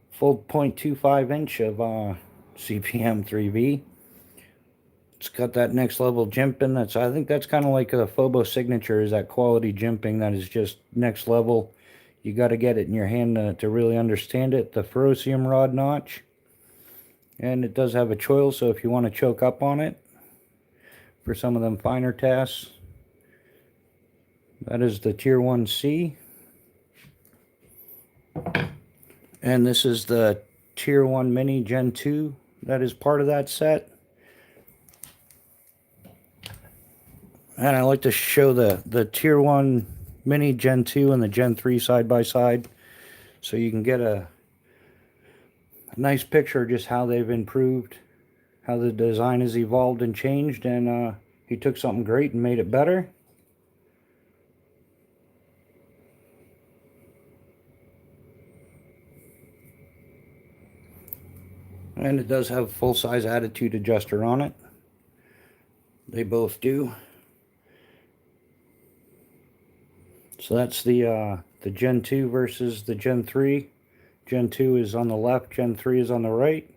Full 0.25 inch of CPM 3V. It's got that next level jimping. I think that's kind of like a Phobos signature, is that quality jimping that is just next level. You got to get it in your hand to really understand it. The ferrocium rod notch. And it does have a choil, so if you want to choke up on it for some of them finer tasks. That is the Tier 1C. And this is the Tier 1 Mini Gen 2 that is part of that set. And I like to show the Tier 1 Mini Gen 2 and the Gen 3 side by side, so you can get a nice picture of just how they've improved, how the design has evolved and changed, and he took something great and made it better. And it does have full-size attitude adjuster on it. They both do. So that's the Gen 2 versus the Gen 3. Gen 2 is on the left, Gen 3 is on the right.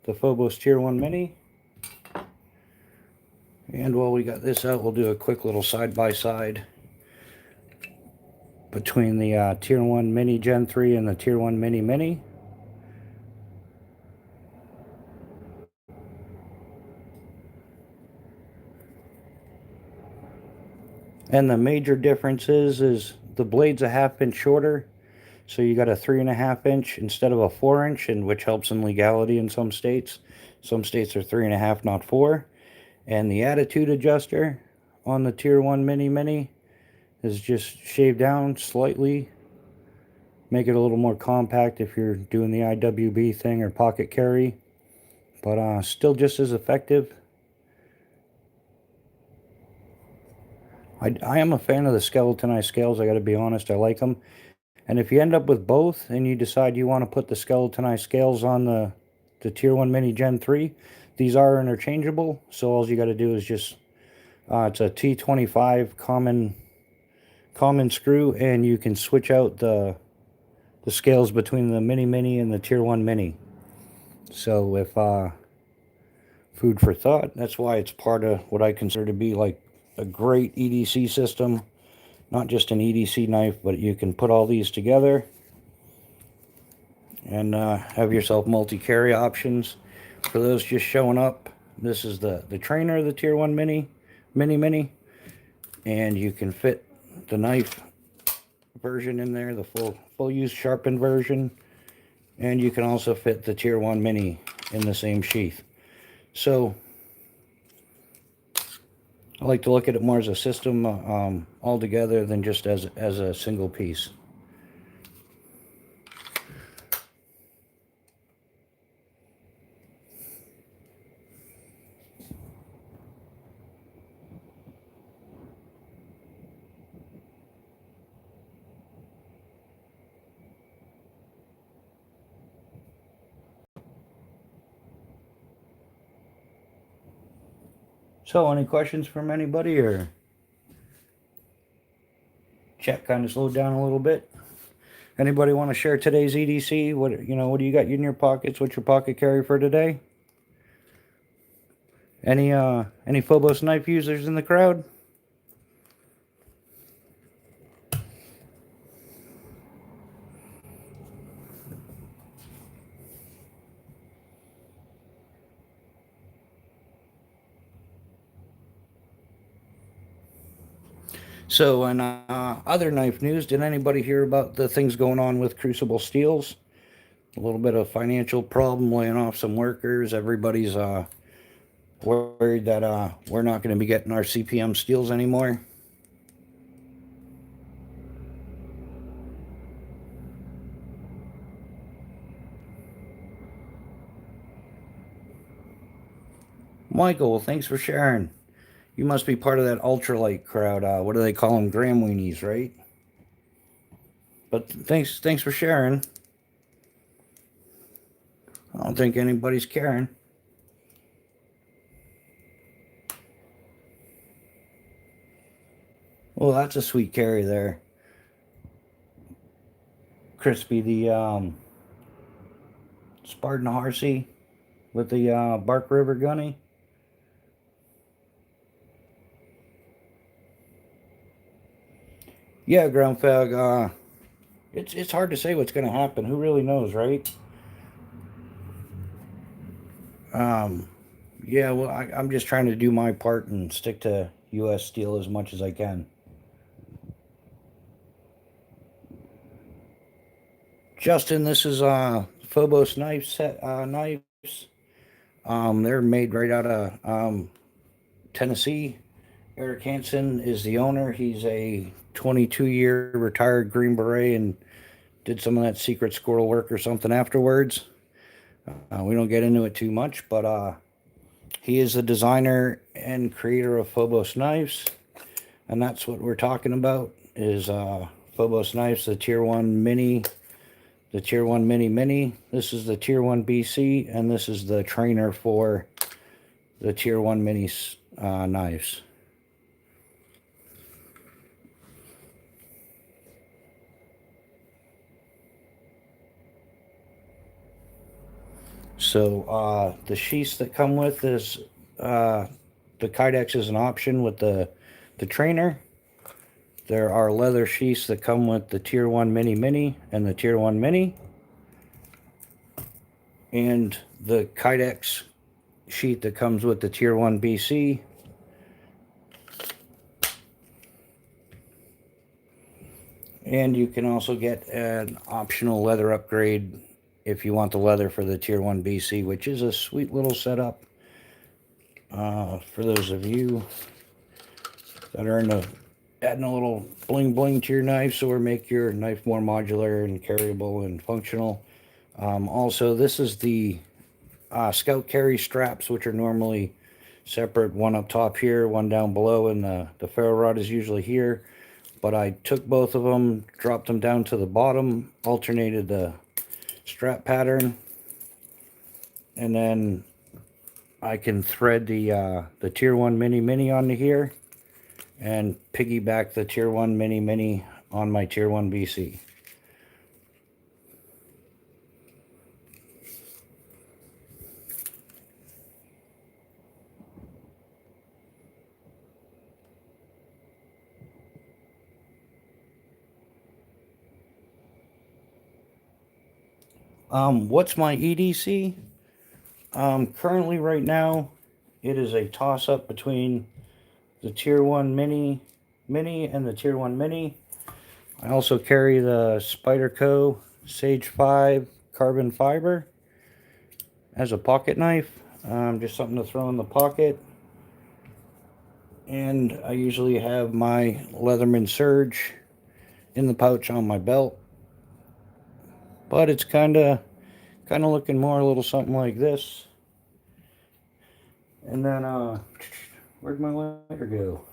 The Phobos Tier 1 Mini. And while we got this out, we'll do a quick little side-by-side between the Tier 1 Mini Gen 3 and the Tier 1 Mini Mini. And the major difference is the blade's a 1/2 inch shorter, so you got a 3.5 inch instead of a 4 inch, and which helps in legality in some states. Some states are 3.5, not 4. And the attitude adjuster on the Tier 1 Mini Mini is just shaved down slightly, make it a little more compact if you're doing the IWB thing or pocket carry, but still just as effective. I am a fan of the skeletonized scales, I gotta be honest, I like them. And if you end up with both and you decide you want to put the skeletonized scales on the Tier 1 Mini Gen 3, these are interchangeable, so all you gotta do is just, it's a T25 common screw, and you can switch out the scales between the Mini Mini and the Tier 1 Mini. So if food for thought, that's why it's part of what I consider to be like a great EDC system. Not just an EDC knife, but you can put all these together and have yourself multi-carry options. For those just showing up, this is the trainer of the Tier 1 Mini, and you can fit the knife version in there, the full use sharpened version, and you can also fit the Tier 1 Mini in the same sheath. So I like to look at it more as a system altogether than just as a single piece. So, any questions from anybody, or chat kind of slowed down a little bit? Anybody want to share today's EDC? What do you got in your pockets? What's your pocket carry for today? Any Phobos knife users in the crowd? So, in other knife news, did anybody hear about the things going on with Crucible Steels? A little bit of financial problem, laying off some workers. Everybody's worried that we're not going to be getting our CPM steels anymore. Michael, well, thanks for sharing. You must be part of that ultralight crowd. What do they call them? Gram weenies, right? But thanks for sharing. I don't think anybody's caring. Well, that's a sweet carry there. Crispy, the Spartan Harsey with the Bark River Gunny. Yeah, ground fag. It's hard to say what's going to happen. Who really knows, right? Um, yeah. Well, I'm just trying to do my part and stick to U.S. steel as much as I can. Justin, this is Phobos knife set knives. They're made right out of Tennessee. Eric Hansen is the owner. He's a 22-year retired Green Beret and did some of that secret squirrel work or something afterwards. We don't get into it too much, but he is the designer and creator of Phobos knives, and that's what we're talking about. Is Phobos knives, the Tier 1 Mini, the Tier 1 Mini Mini. This is the Tier 1 BC, and this is the trainer for the Tier 1 Mini knives. So the sheaths that come with is the Kydex is an option with the trainer. There are leather sheaths that come with the Tier 1 Mini Mini and the Tier 1 Mini. And the Kydex sheath that comes with the Tier 1 BC. And you can also get an optional leather upgrade if you want the leather for the Tier 1 BC, which is a sweet little setup for those of you that are into adding a little bling bling to your knives or make your knife more modular and carryable and functional. Also, this is the Scout carry straps, which are normally separate, one up top here, one down below, and the ferro rod is usually here. But I took both of them, dropped them down to the bottom, alternated the strap pattern, and then I can thread the Tier 1 Mini Mini onto here and piggyback the Tier 1 Mini Mini on my Tier 1 BC. What's my EDC? Currently right now, it is a toss-up between the Tier 1 Mini and the Tier 1 Mini. I also carry the Spyderco Sage 5 carbon fiber as a pocket knife. Just something to throw in the pocket. And I usually have my Leatherman Surge in the pouch on my belt. But it's kind of looking more a little something like this. And then, where'd my lighter go?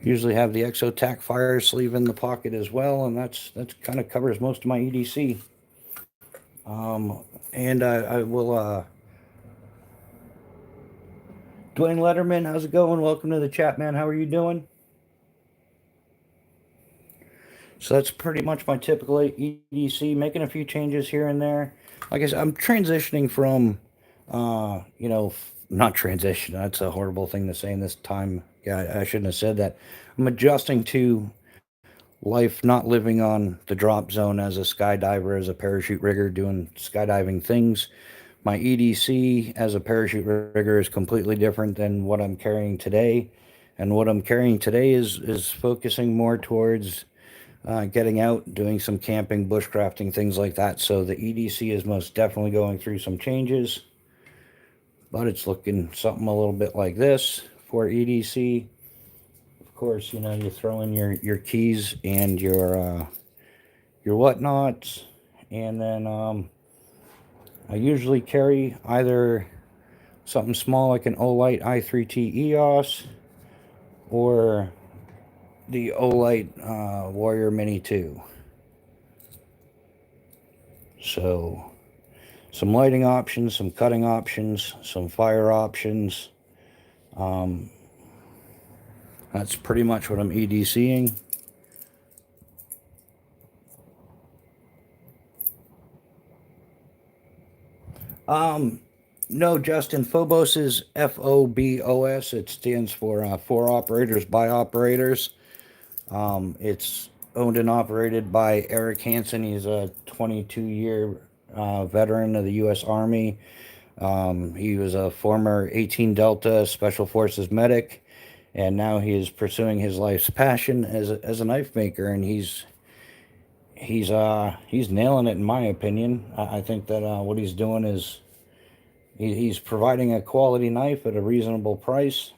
Usually have the Exotac fire sleeve in the pocket as well, and that's kind of covers most of my EDC. And I will, Dwayne Letterman, how's it going? Welcome to the chat, man. How are you doing? So that's pretty much my typical EDC, making a few changes here and there. Like I said, I'm transitioning from, not transition. That's a horrible thing to say in this time. Yeah, I shouldn't have said that. I'm adjusting to life, not living on the drop zone as a skydiver, as a parachute rigger, doing skydiving things. My EDC as a parachute rigger is completely different than what I'm carrying today. And what I'm carrying today is focusing more towards getting out, doing some camping, bushcrafting, things like that. So the EDC is most definitely going through some changes. But it's looking something a little bit like this for EDC. Of course, you throw in your keys and your whatnots. And then I usually carry either something small like an Olight i3T EOS or the Olight Warrior Mini 2. So some lighting options, some cutting options, some fire options. That's pretty much what I'm EDCing. No, Justin, Phobos is FOBOS. It stands for operators by operators. It's owned and operated by Eric Hansen. He's a 22-year veteran of the U.S. Army. He was a former 18 Delta Special Forces medic, and now he is pursuing his life's passion as a knife maker, and he's nailing it in my opinion. I think that what he's doing is he's providing a quality knife at a reasonable price,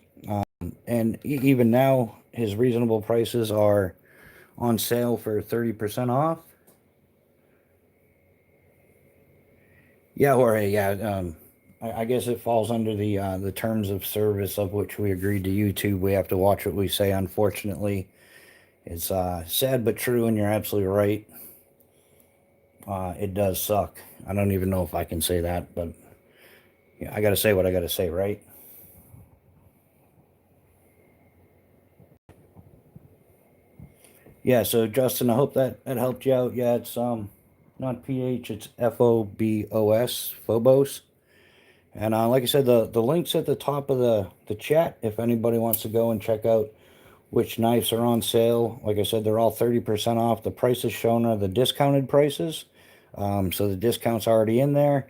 and even now his reasonable prices are on sale for 30% off. Yeah, Jorge. Yeah, I guess it falls under the terms of service of which we agreed to YouTube. We have to watch what we say. Unfortunately, it's sad but true, and you're absolutely right. It does suck. I don't even know if I can say that, but yeah, I got to say what I got to say, right? Yeah. So Justin, I hope that helped you out. Yeah, it's not PH, it's FOBOS, Phobos. And like I said, the link's at the top of the chat if anybody wants to go and check out which knives are on sale. Like I said, they're all 30% off. The prices shown are the discounted prices. So the discount's already in there.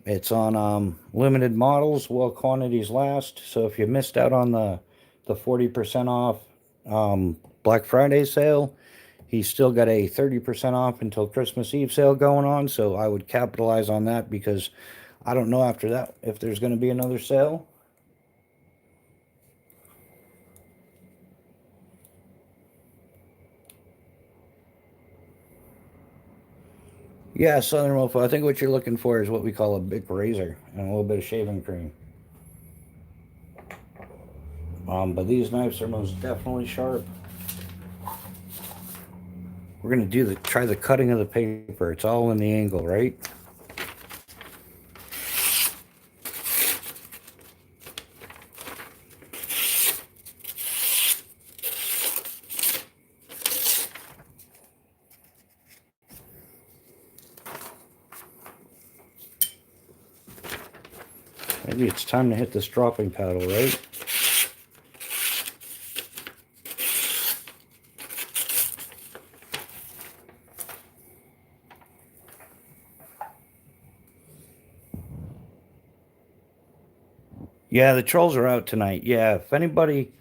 It's on limited models while quantities last. So if you missed out on the 40% off Black Friday sale, he's still got a 30% off until Christmas Eve sale going on. So I would capitalize on that because I don't know after that if there's going to be another sale. Yeah, Southern Mofo. I think what you're looking for is what we call a big razor and a little bit of shaving cream. But these knives are most definitely sharp. We're gonna try the cutting of the paper. It's all in the angle, right? Maybe it's time to hit this dropping paddle, right? Yeah, the trolls are out tonight. Yeah, if anybody,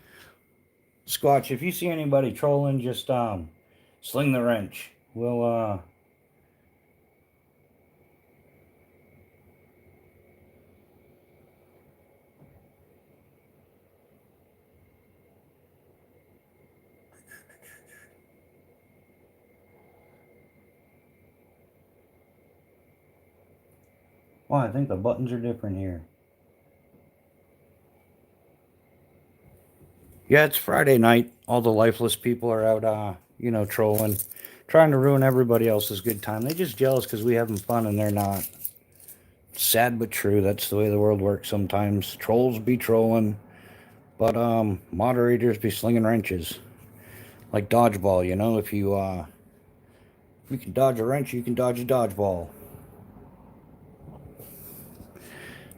Squatch, if you see anybody trolling, just sling the wrench. We'll well, I think the buttons are different here. Yeah, it's Friday night. All the lifeless people are out, trolling, trying to ruin everybody else's good time. They're just jealous because we having fun and they're not. Sad but true. That's the way the world works sometimes. Trolls be trolling, but moderators be slinging wrenches like dodgeball. If you can dodge a wrench, you can dodge a dodgeball.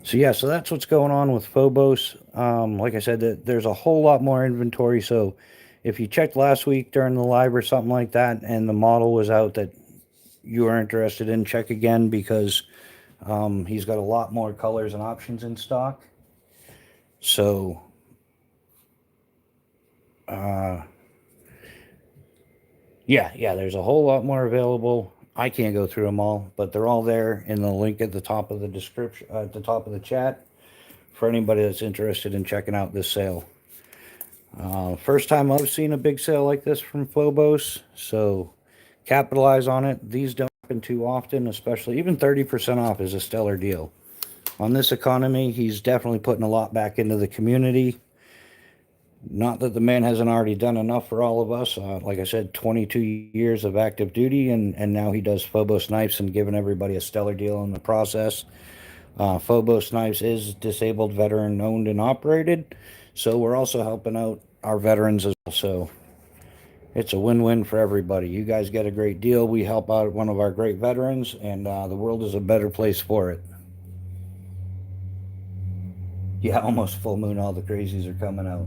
So yeah, so that's what's going on with Phobos. Like I said, there's a whole lot more inventory. So if you checked last week during the live or something like that, and the model was out that you are interested in, check again because he's got a lot more colors and options in stock. So yeah, there's a whole lot more available. I can't go through them all, but they're all there in the link at the top of the description, at the top of the chat, for anybody that's interested in checking out this sale. First time I've seen a big sale like this from Phobos, so capitalize on it. These don't happen too often, especially even 30% off is a stellar deal. On this economy, he's definitely putting a lot back into the community. Not that the man hasn't already done enough for all of us. Like I said, 22 years of active duty, and now he does Phobos Knives and giving everybody a stellar deal in the process. Phobos Knives is disabled, veteran owned and operated, so we're also helping out our veterans as well. So it's a win-win for everybody. You guys get a great deal. We help out one of our great veterans, and the world is a better place for it. Yeah, almost full moon. All the crazies are coming out.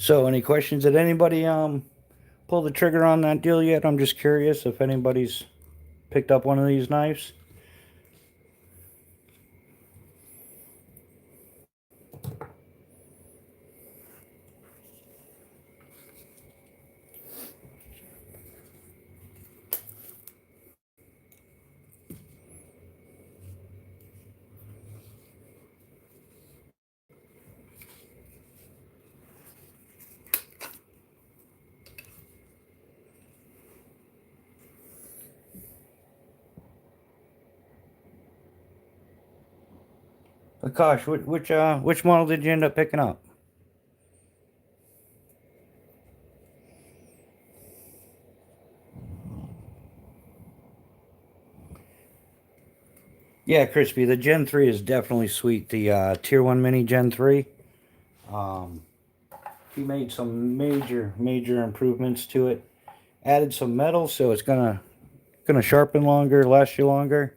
So, any questions? Did anybody pull the trigger on that deal yet? I'm just curious if anybody's picked up one of these knives. Akash, which model did you end up picking up? Yeah, Crispy. The Gen 3 is definitely sweet. The Tier 1 Mini Gen 3. Um, he made some major improvements to it. Added some metal, so it's gonna sharpen longer, last you longer.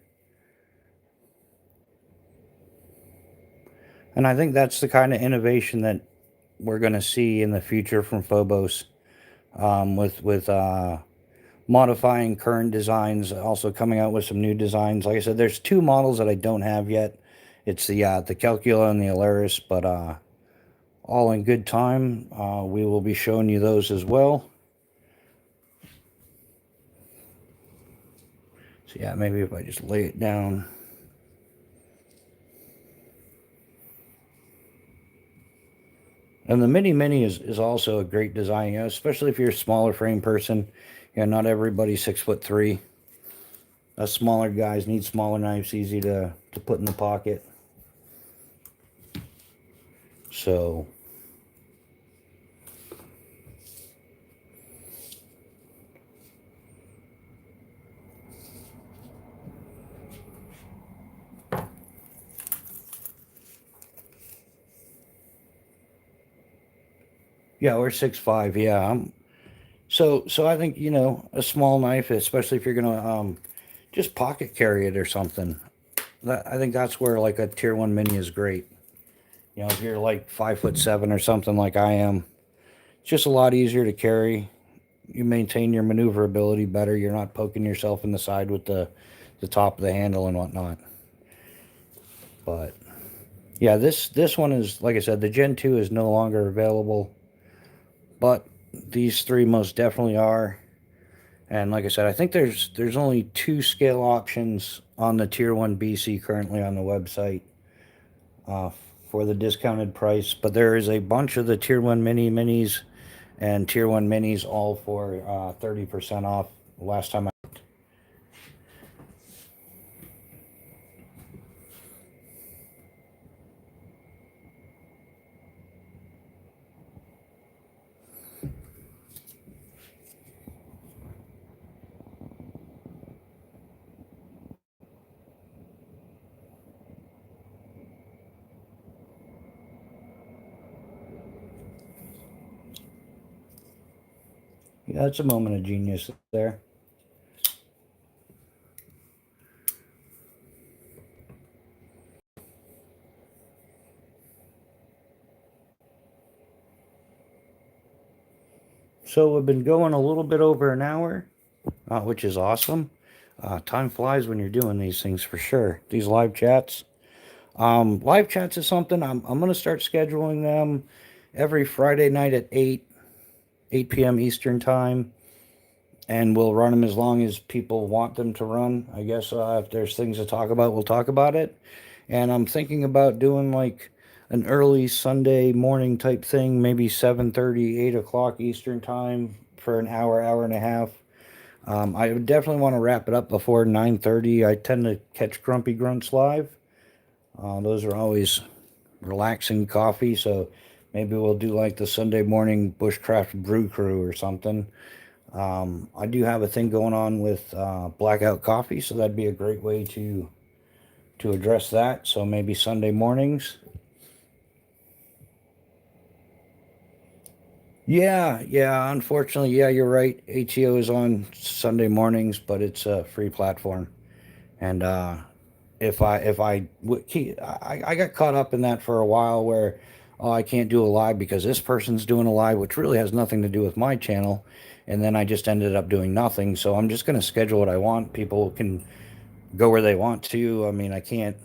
And I think that's the kind of innovation that we're gonna see in the future from Phobos, with modifying current designs, also coming out with some new designs. Like I said, there's two models that I don't have yet. It's the Calcula and the Alaris, but all in good time. We will be showing you those as well. So yeah, maybe if I just lay it down. And the Mini is also a great design, especially if you're a smaller frame person. Not everybody's 6'3". Us smaller guys need smaller knives, easy to put in the pocket. So yeah, we're 6'5". Yeah, so I think a small knife, especially if you're gonna just pocket carry it or something. I think that's where like a Tier 1 Mini is great. If you're like 5'7" or something like I am, it's just a lot easier to carry. You maintain your maneuverability better. You're not poking yourself in the side with the top of the handle and whatnot. But yeah, this one is, like I said, the Gen 2 is no longer available, but these three most definitely are. And like I said, I think there's only two scale options on the Tier 1 BC currently on the website uh, for the discounted price. But there is a bunch of the Tier 1 minis and Tier 1 minis all for 30% off last time. Yeah, that's a moment of genius there. So we've been going a little bit over an hour, which is awesome. Time flies when you're doing these things for sure. These live chats. Live chats is something I'm going to start scheduling them every Friday night at 8 p.m. Eastern time. And we'll run them as long as people want them to run. I guess if there's things to talk about, we'll talk about it. And I'm thinking about doing like an early Sunday morning type thing, maybe 7:30, 8 o'clock Eastern time for an hour, hour and a half. I would definitely want to wrap it up before 9:30. I tend to catch Grumpy Grunts live. Those are always relaxing coffee, so maybe we'll do like the Sunday morning Bushcraft Brew Crew or something. I do have a thing going on with Blackout Coffee, so that'd be a great way to address that. So maybe Sunday mornings. Yeah, unfortunately, yeah, you're right. ATO is on Sunday mornings, but it's a free platform. And I got caught up in that for a while where, oh, I can't do a live because this person's doing a live, which really has nothing to do with my channel. And then I just ended up doing nothing. So I'm just going to schedule what I want. People can go where they want to. I mean, I can't.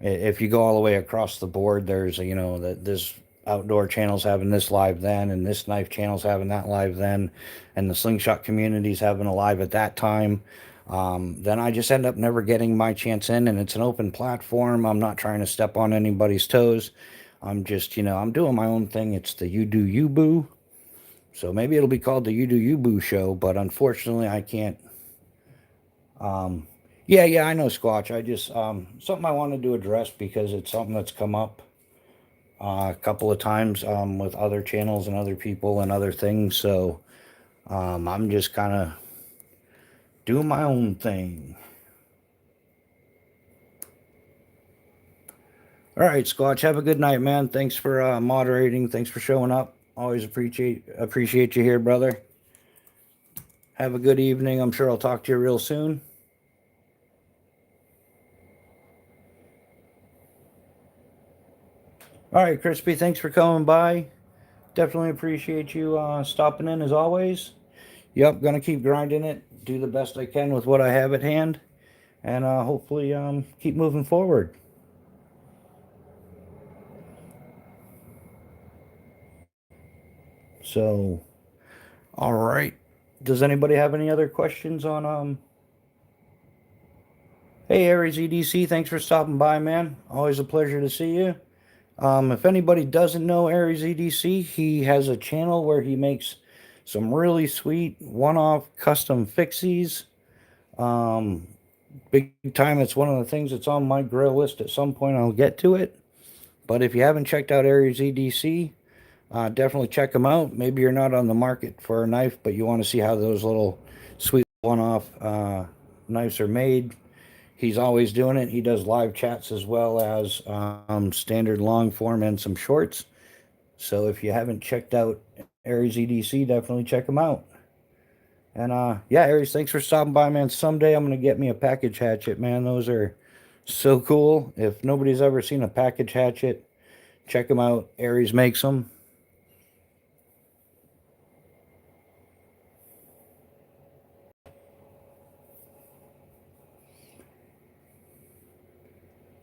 If you go all the way across the board, there's that this outdoor channel's having this live then, and this knife channel's having that live then, and the slingshot community's having a live at that time. Then I just end up never getting my chance in, and it's an open platform. I'm not trying to step on anybody's toes. I'm just, I'm doing my own thing. It's the You Do You Boo. So maybe it'll be called the You Do You Boo show, but unfortunately I can't. Yeah, I know Squatch. I just something I wanted to address because it's something that's come up a couple of times with other channels and other people and other things. So I'm just kind of doing my own thing. All right, Squatch. Have a good night, man. Thanks for moderating. Thanks for showing up. Always appreciate you here, brother. Have a good evening. I'm sure I'll talk to you real soon. All right, Crispy. Thanks for coming by. Definitely appreciate you stopping in as always. Yep, gonna keep grinding it. Do the best I can with what I have at hand, and hopefully keep moving forward. So, all right. Does anybody have any other questions on Hey, Aries EDC, thanks for stopping by, man. Always a pleasure to see you. If anybody doesn't know Aries EDC, he has a channel where he makes some really sweet one-off custom fixies. Big time. It's one of the things that's on my grill list. At some point, I'll get to it. But if you haven't checked out Aries EDC, definitely check them out. Maybe you're not on the market for a knife, but you want to see how those little sweet one-off knives are made. He's always doing it. He does live chats as well as standard long form and some shorts. So if you haven't checked out Aries EDC, definitely check him out. And yeah, Aries, thanks for stopping by, man. Someday I'm gonna get me a package hatchet, man. Those are so cool. If nobody's ever seen a package hatchet, check them out. Aries makes them.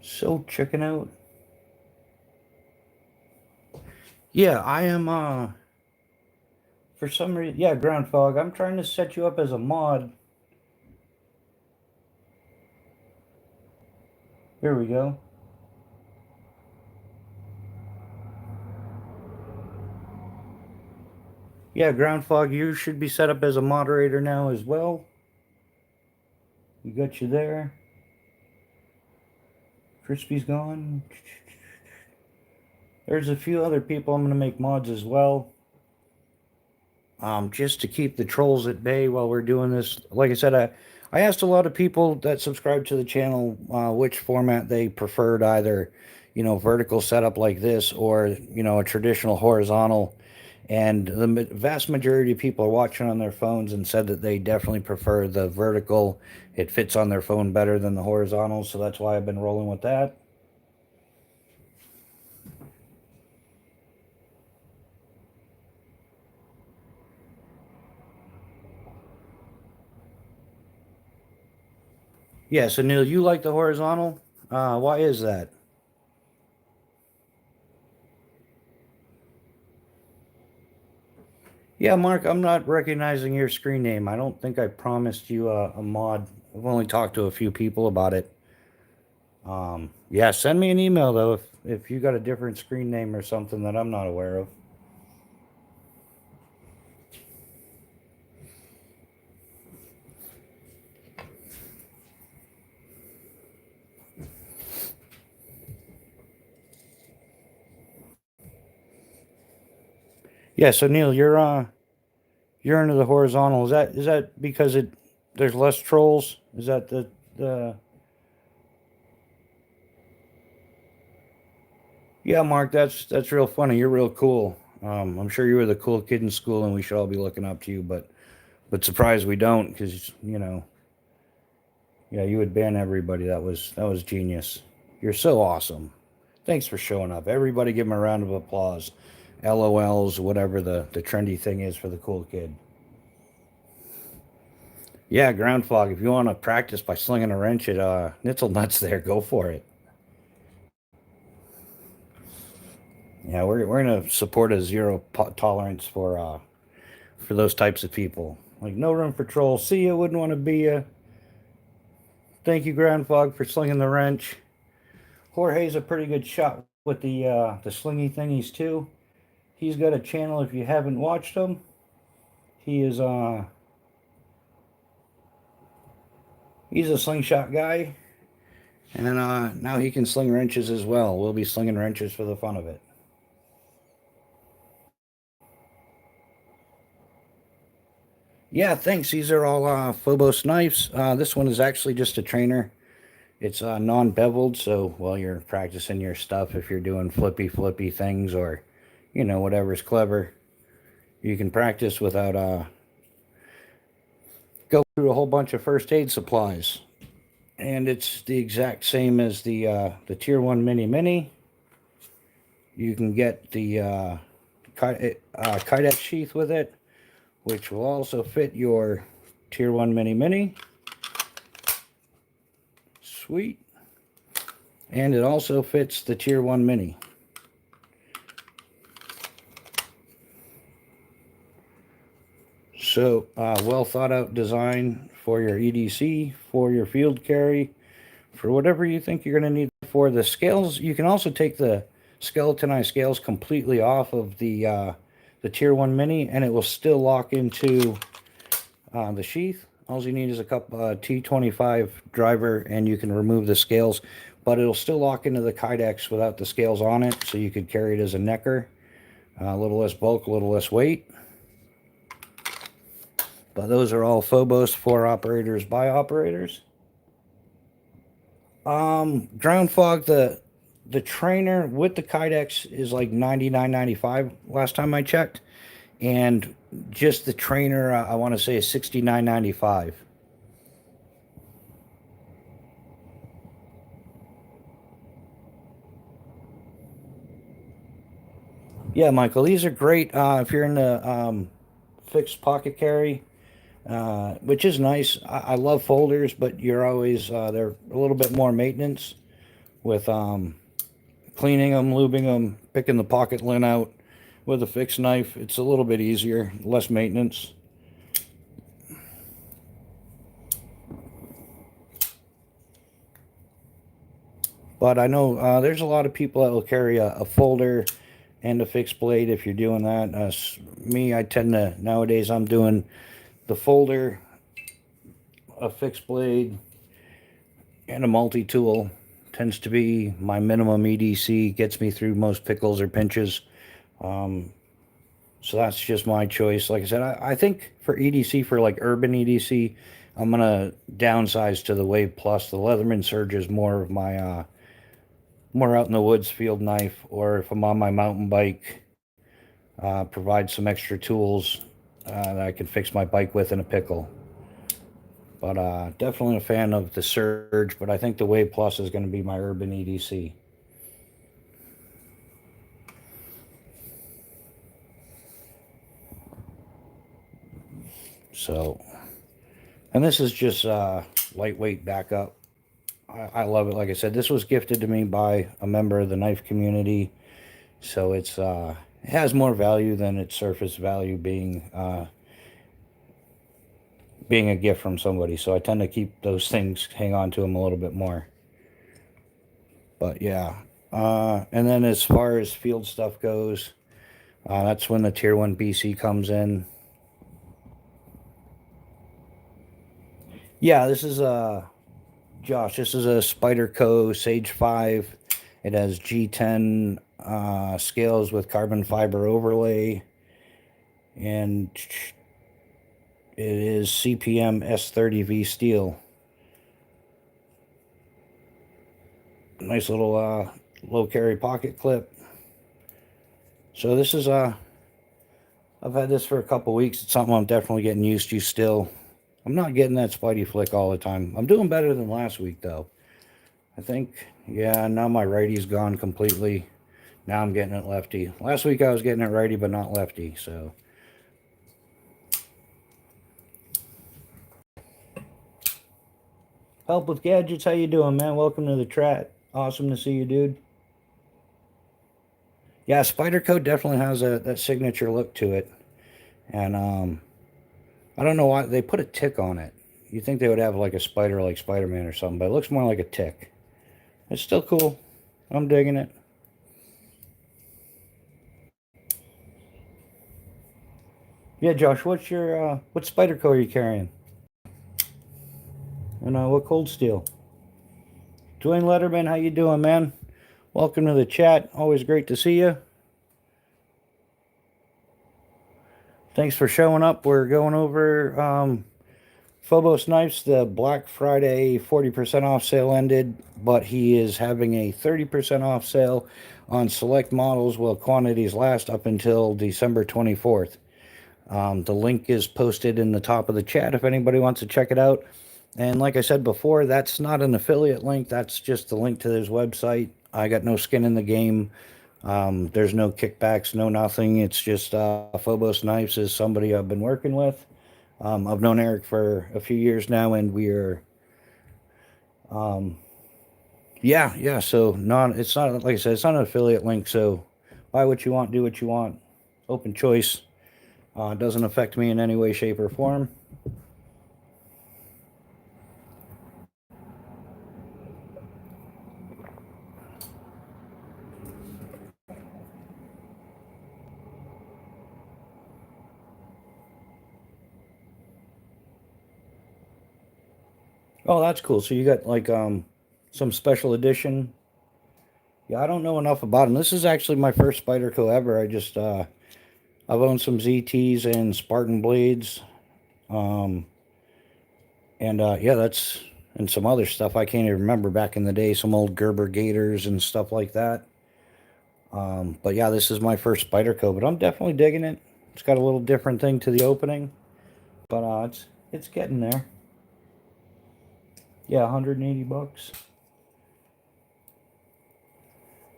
So checking out. Yeah, I am for some reason, yeah, ground fog. I'm trying to set you up as a mod. Here we go. Yeah, ground fog, you should be set up as a moderator now as well. We got you there. Crispy's gone. There's a few other people I'm going to make mods as well. Just to keep the trolls at bay while we're doing this. Like I said, I asked a lot of people that subscribe to the channel which format they preferred, either, vertical setup like this or, a traditional horizontal. And the vast majority of people are watching on their phones and said that they definitely prefer the vertical. It fits on their phone better than the horizontal, so that's why I've been rolling with that. Yeah, so Neil, you like the horizontal? Why is that? Yeah, Mark, I'm not recognizing your screen name. I don't think I promised you a mod. I've only talked to a few people about it. Yeah, send me an email though if you got a different screen name or something that I'm not aware of. Yeah, so Neil, you're into the horizontal. Is that because it there's less trolls? Is that the Yeah, Mark, that's real funny. You're real cool. I'm sure you were the cool kid in school, and we should all be looking up to you. But surprised we don't, because yeah, you would ban everybody. That was genius. You're so awesome. Thanks for showing up. Everybody, give him a round of applause. LOLs, whatever the trendy thing is for the cool kid. Yeah, ground fog. If you want to practice by slinging a wrench at Nitzel Nuts, there, go for it. Yeah, we're gonna support a zero tolerance for those types of people. Like, no room for trolls. See you, wouldn't want to be you. Thank you, Ground Fog, for slinging the wrench. Jorge's a pretty good shot with the slingy thingies too. He's got a channel if you haven't watched him. He is he's a slingshot guy, and now he can sling wrenches as well. We'll be slinging wrenches for the fun of it. Yeah, thanks. These are all Phobos knives. This one is actually just a trainer. It's non-beveled, so while you're practicing your stuff, if you're doing flippy things or, whatever's clever, you can practice without go through a whole bunch of first aid supplies. And it's the exact same as the Tier 1 Mini Mini. You can get the Kydex sheath with it, which will also fit your Tier 1 Mini Mini. Sweet. And it also fits the Tier 1 Mini. So, well thought out design for your EDC, for your field carry, for whatever you think you're going to need. For the scales, you can also take the skeletonized scales completely off of the Tier 1 Mini, and it will still lock into the sheath. All you need is a cup T25 driver, and you can remove the scales, but it'll still lock into the Kydex without the scales on it, so you could carry it as a necker. A little less bulk, a little less weight. But those are all Phobos for operators by operators. Ground fog, the trainer with the Kydex is like $99.95 last time I checked, and just the trainer I want to say is $69.95. Yeah, Michael, these are great if you're in the fixed pocket carry. Which is nice. I love folders, but you're always they're a little bit more maintenance with cleaning them, lubing them, picking the pocket lint out. With a fixed knife, it's a little bit easier, less maintenance. But I know there's a lot of people that will carry a folder and a fixed blade if you're doing that. Me, I tend to, nowadays I'm doing the folder, a fixed blade, and a multi-tool. Tends to be my minimum EDC, gets me through most pickles or pinches. So that's just my choice. Like I said, I think for EDC, for like urban EDC, I'm going to downsize to the Wave Plus. The Leatherman Surge is more of my, more out in the woods field knife, or if I'm on my mountain bike, provide some extra tools that I can fix my bike with in a pickle. But definitely a fan of the Surge, but I think the Wave Plus is going to be my urban EDC. So, and this is just lightweight backup. I love it. Like I said, this was gifted to me by a member of the knife community. So it has more value than its surface value being a gift from somebody. So I tend to keep those things, hang on to them a little bit more. But yeah, And then as far as field stuff goes, that's when the Tier 1 BC comes in. Yeah, this is Josh. This is a Spyderco Sage 5. It has G10 scales with carbon fiber overlay, and it is CPM S30V steel. Nice little low carry pocket clip. So this is I've had this for a couple weeks. It's something I'm definitely getting used to still. I'm not getting that Spidey flick all the time. I'm doing better than last week though. I think, yeah, now my righty's gone completely. Now I'm getting it lefty. Last week I was getting it righty but not lefty, so. Help with Gadgets, how you doing, man? Welcome to the chat. Awesome to see you, dude. Yeah, Spyderco definitely has that signature look to it. And I don't know why they put a tick on it. You think they would have like a spider like Spider-Man or something, but it looks more like a tick. It's still cool. I'm digging it. Yeah, Josh, what's your what Spyderco are you carrying? And what cold steel? Dwayne Letterman, how you doing, man? Welcome to the chat. Always great to see you. Thanks for showing up. We're going over Phobos Knives. The Black Friday 40% off sale ended, but he is having a 30% off sale on select models while quantities last up until December 24th. The link is posted in the top of the chat if anybody wants to check it out. And like I said before, that's not an affiliate link. That's just the link to his website. I got no skin in the game. There's no kickbacks, no nothing. It's just Phobos Knives is somebody I've been working with. I've known Eric for a few years now, and we're, yeah. So it's not like I said, it's not an affiliate link. So buy what you want, do what you want. Open choice. It doesn't affect me in any way, shape, or form. Oh, that's cool. So you got like some special edition. Yeah, I don't know enough about them. This is actually my first Spyderco ever. I've owned some ZTs and Spartan blades. Um and yeah, that's and some other stuff I can't even remember back in the day, some old Gerber Gators and stuff like that. But yeah, this is my first Spyderco, but I'm definitely digging it. It's got a little different thing to the opening, but it's getting there. Yeah, 180 bucks.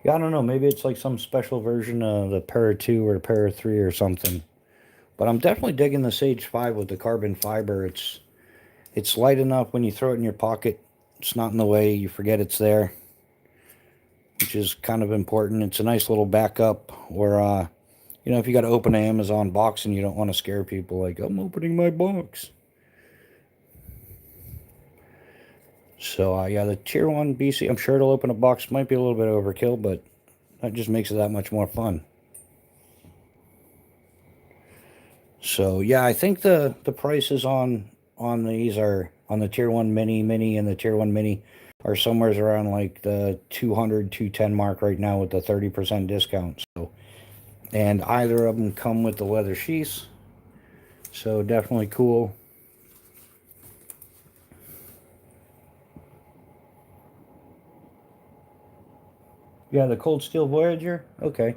Yeah, I don't know. Maybe it's like some special version of the Para 2 or Para 3 or something. But I'm definitely digging the Sage 5 with the carbon fiber. It's light enough when you throw it in your pocket. It's not in the way. You forget it's there, which is kind of important. It's a nice little backup. Or, if you got to open an Amazon box and you don't want to scare people, like, I'm opening my box. So, yeah, the Tier 1 BC, I'm sure it'll open a box. Might be a little bit overkill, but that just makes it that much more fun. So, yeah, I think the prices on these are, on the Tier 1 Mini, and the Tier 1 Mini are somewhere around like the 200, 210 mark right now with the 30% discount. So, and either of them come with the leather sheaths. So, definitely cool. Yeah, the Cold Steel Voyager? Okay.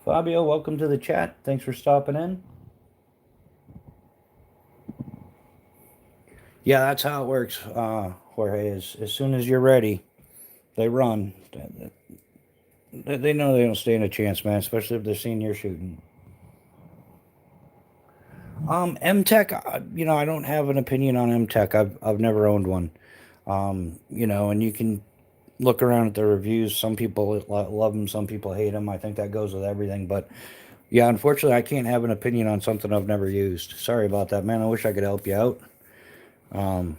Fabio, welcome to the chat. Thanks for stopping in. Yeah, that's how it works, Jorge. As soon as you're ready, they run. They know they don't stand a chance, man, especially if they're seeing you're shooting. MTech, I don't have an opinion on MTech. I've never owned one. And you can look around at the reviews. Some people love them, some people hate them. I think that goes with everything. But Yeah, unfortunately, I can't have an opinion on something I've never used. Sorry about that, man. I wish I could help you out. Um,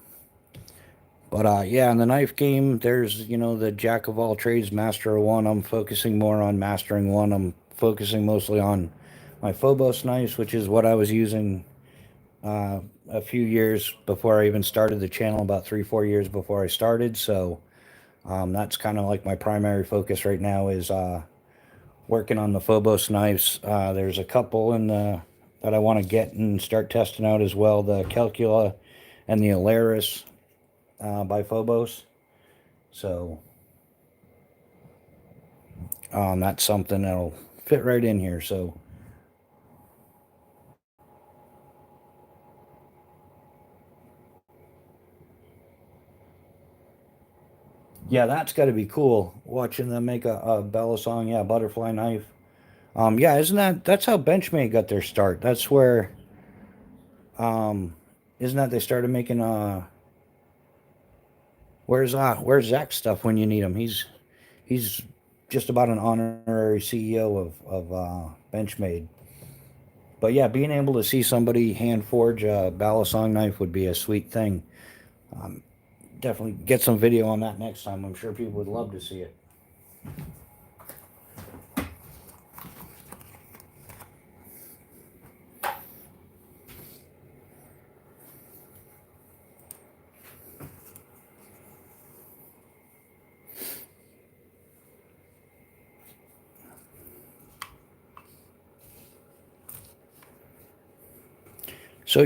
but yeah, in the knife game, there's the jack of all trades, master of one. I'm focusing more on mastering one. I'm focusing mostly on my Phobos knives, which is what I was using uh, a few years before I even started the channel, about 3, 4 years before I started. So that's kind of like my primary focus right now is working on the Phobos knives. There's a couple in the that I want to get and start testing out as well. The Calcula and the Alaris by Phobos. So that's something that'll fit right in here. So yeah, that's got to be cool. Watching them make a Bella song, yeah, butterfly knife. Yeah, isn't that's how Benchmade got their start? That's where um, isn't that they started making where's Zach's stuff when you need him? He's just about an honorary CEO of Benchmade. But yeah, being able to see somebody hand forge a Balisong knife would be a sweet thing. Um, Definitely get some video on that next time. I'm sure people would love to see it. So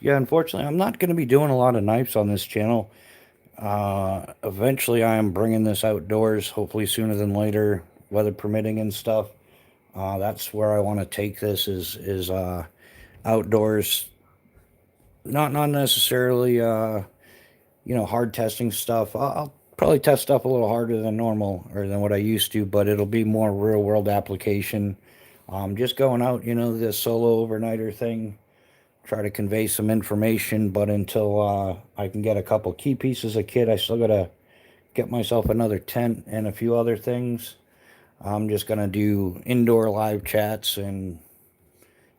unfortunately, I'm not going to be doing a lot of knives on this channel. Eventually, I am bringing this outdoors, hopefully sooner than later, weather permitting and stuff. That's where I want to take this is outdoors. Not necessarily hard testing stuff. I'll probably test stuff a little harder than normal or than what I used to, but it'll be more real world application. Just going out, this solo overnighter thing, try to convey some information, but until I can get a couple key pieces of kit, I still gotta get myself another tent and a few other things. I'm just gonna do indoor live chats and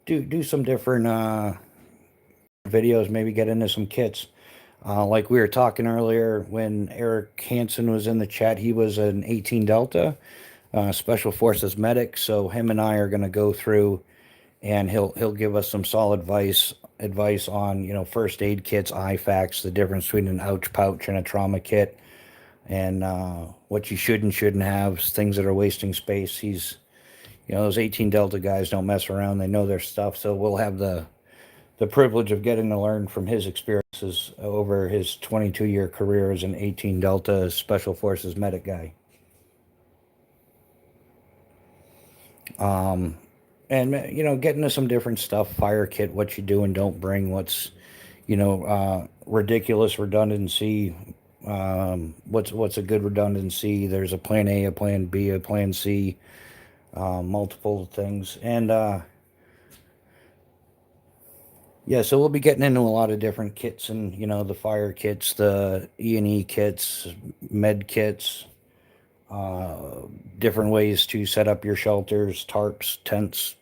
do some different videos, maybe get into some kits. Like we were talking earlier when Eric Hansen was in the chat, he was an 18 Delta Special Forces medic. So him and I are going to go through, and he'll give us some solid advice on first aid kits, IFAKs, the difference between an ouch pouch and a trauma kit, and what you should and shouldn't have, things that are wasting space. He's those 18 Delta guys don't mess around; they know their stuff. So we'll have the privilege of getting to learn from his experiences over his 22-year career as an 18 Delta Special Forces medic guy. Um, and getting to some different stuff, fire kit, what you do and don't bring, what's ridiculous redundancy, what's a good redundancy. There's a plan A, a plan B, a plan C, multiple things, and yeah, so we'll be getting into a lot of different kits and the fire kits, the E&E kits, med kits, uh, different ways to set up your shelters, tarps, tents,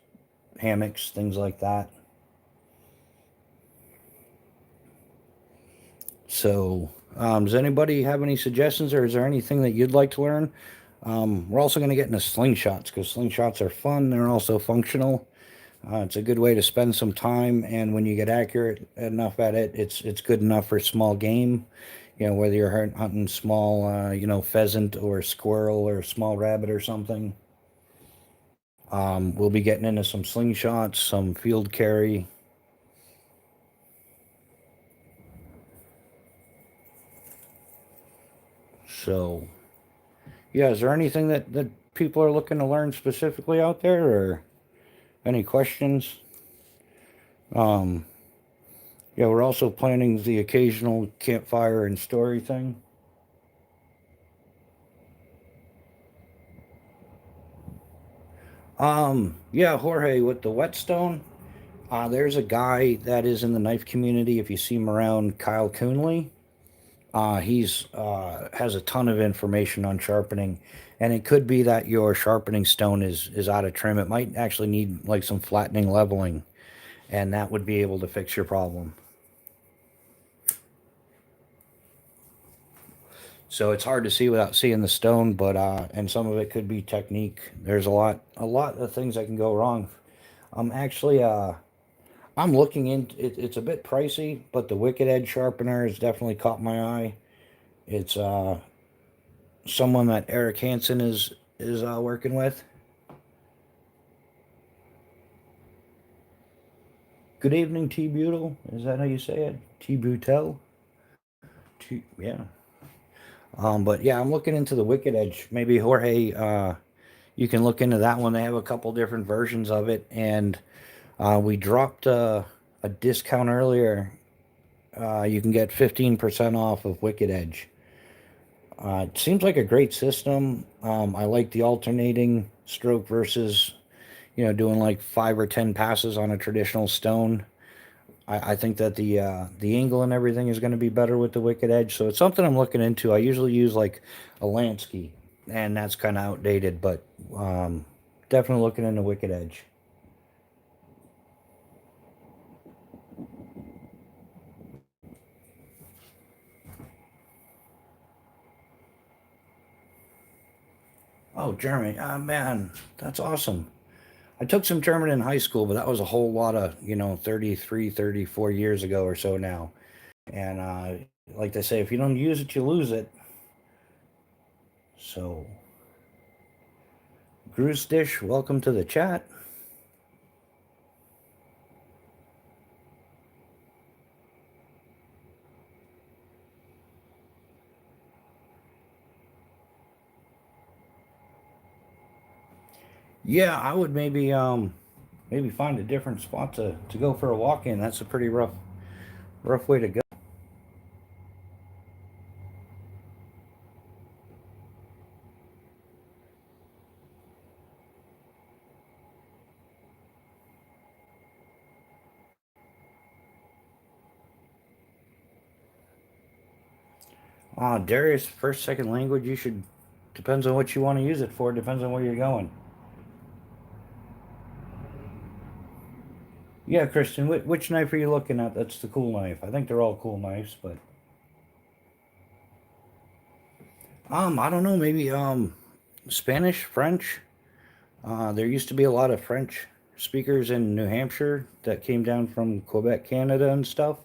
hammocks, things like that. So, does anybody have any suggestions, or is there anything that you'd like to learn? We're also going to get into slingshots because slingshots are fun. They're also functional. It's a good way to spend some time, and when you get accurate enough at it, it's good enough for small game. Whether you're hunting small, pheasant or squirrel or small rabbit or something. We'll be getting into some slingshots, some field carry. So, yeah, is there anything that people are looking to learn specifically out there, or any questions? Um, yeah, we're also planning the occasional campfire and story thing. Yeah, Jorge with the whetstone. There's a guy that is in the knife community. If you see him around, Kyle Coonley. He's has a ton of information on sharpening, and it could be that your sharpening stone is out of trim. It might actually need like some flattening, leveling, and that would be able to fix your problem. So it's hard to see without seeing the stone, but and some of it could be technique. There's a lot of things that can go wrong. I'm actually I'm looking into it. It's a bit pricey, but the Wicked Edge sharpener has definitely caught my eye. It's someone that Eric Hansen is working with. Good evening, T Butel. Is that how you say it? T Butel. Yeah. But yeah, I'm looking into the Wicked Edge. Maybe Jorge, you can look into that one. They have a couple different versions of it, and we dropped a discount earlier. You can get 15% off of Wicked Edge. It seems like a great system. I like the alternating stroke versus, doing like 5 or 10 passes on a traditional stone. I think that the angle and everything is going to be better with the Wicked Edge. So it's something I'm looking into. I usually use like a Lansky, and that's kind of outdated, but um, definitely looking into Wicked Edge. Oh, German. Ah, man, that's awesome. I took some German in high school, but that was a whole lot of, 33, 34 years ago or so now. And like they say, if you don't use it, you lose it. So, Gruce Dish, welcome to the chat. Yeah, I would maybe find a different spot to go for a walk in. That's a pretty rough way to go. Darius, first, second language, you should, depends on what you want to use it for, depends on where you're going. Yeah, Christian, which knife are you looking at? That's the cool knife. I think they're all cool knives, but I don't know, maybe Spanish, French. There used to be a lot of French speakers in New Hampshire that came down from Quebec, Canada, and stuff.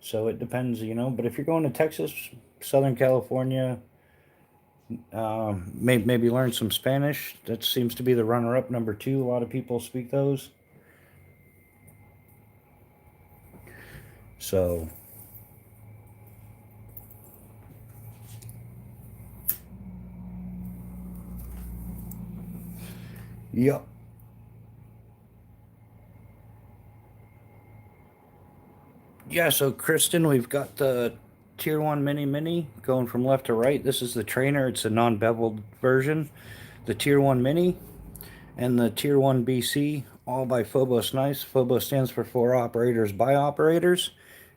So it depends. But if you're going to Texas, Southern California, maybe learn some Spanish. That seems to be the runner-up, number two. A lot of people speak those. So, yep. Yeah, so Kristen, we've got the Tier 1 Mini Mini going from left to right. This is the trainer. It's a non-beveled version. The Tier 1 Mini and the Tier 1 BC, all by Phobos Nice. Phobos stands for For Operators by Operators.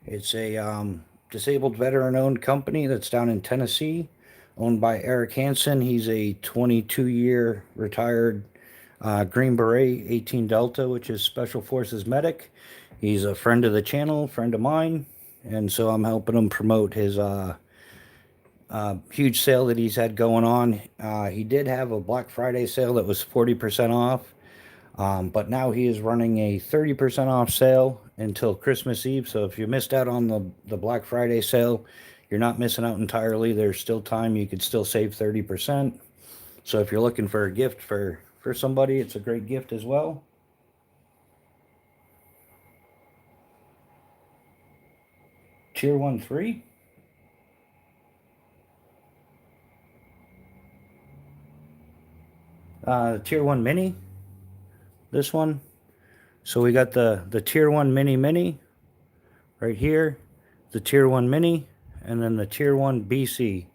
It's a disabled veteran-owned company that's down in Tennessee, owned by Eric Hansen. He's a 22-year retired Green Beret 18 Delta, which is Special Forces medic. He's a friend of the channel, friend of mine, and so I'm helping him promote his huge sale that he's had going on. He did have a Black Friday sale that was 40% off, but now he is running a 30% off sale until Christmas Eve. So if you missed out on the Black Friday sale, you're not missing out entirely. There's still time. You could still save 30%. So if you're looking for a gift for somebody, it's a great gift as well. Tier 1 3. Tier 1 Mini. This one. So we got the Tier 1 Mini Mini right here, the Tier 1 Mini, and then the Tier 1 BC.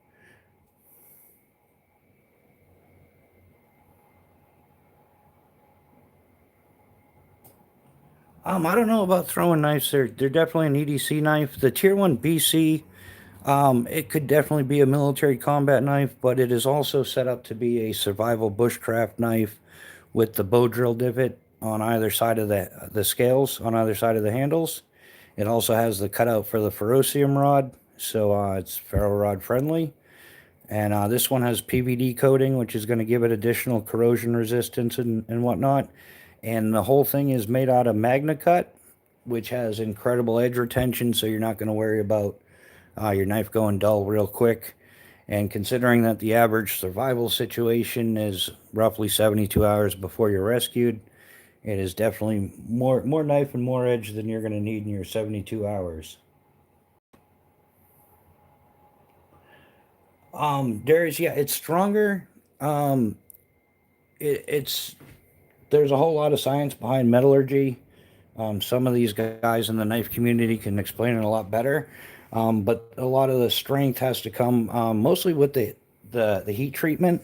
I don't know about throwing knives. They're definitely an EDC knife. The Tier 1 BC, It could definitely be a military combat knife, but it is also set up to be a survival bushcraft knife with the bow drill divot on either side of the scales, on either side of the handles. It also has the cutout for the ferrocium rod, so it's ferro rod friendly. And this one has PVD coating, which is going to give it additional corrosion resistance and whatnot. And the whole thing is made out of Magna Cut, which has incredible edge retention, so you're not going to worry about your knife going dull real quick. And considering that the average survival situation is roughly 72 hours before you're rescued, it is definitely more knife and more edge than you're going to need in your 72 hours. Yeah, it's stronger. Um, it's there's a whole lot of science behind metallurgy. Some of these guys in the knife community can explain it a lot better. But a lot of the strength has to come mostly with the heat treatment,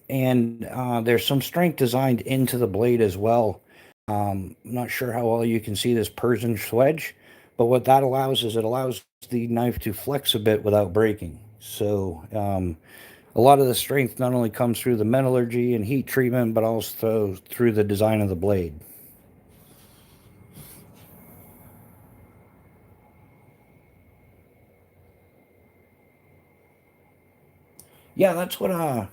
and there's some strength designed into the blade as well. I'm not sure how well you can see this Persian swedge, but what that allows is it allows the knife to flex a bit without breaking. So a lot of the strength not only comes through the metallurgy and heat treatment, but also through the design of the blade. Yeah, that's what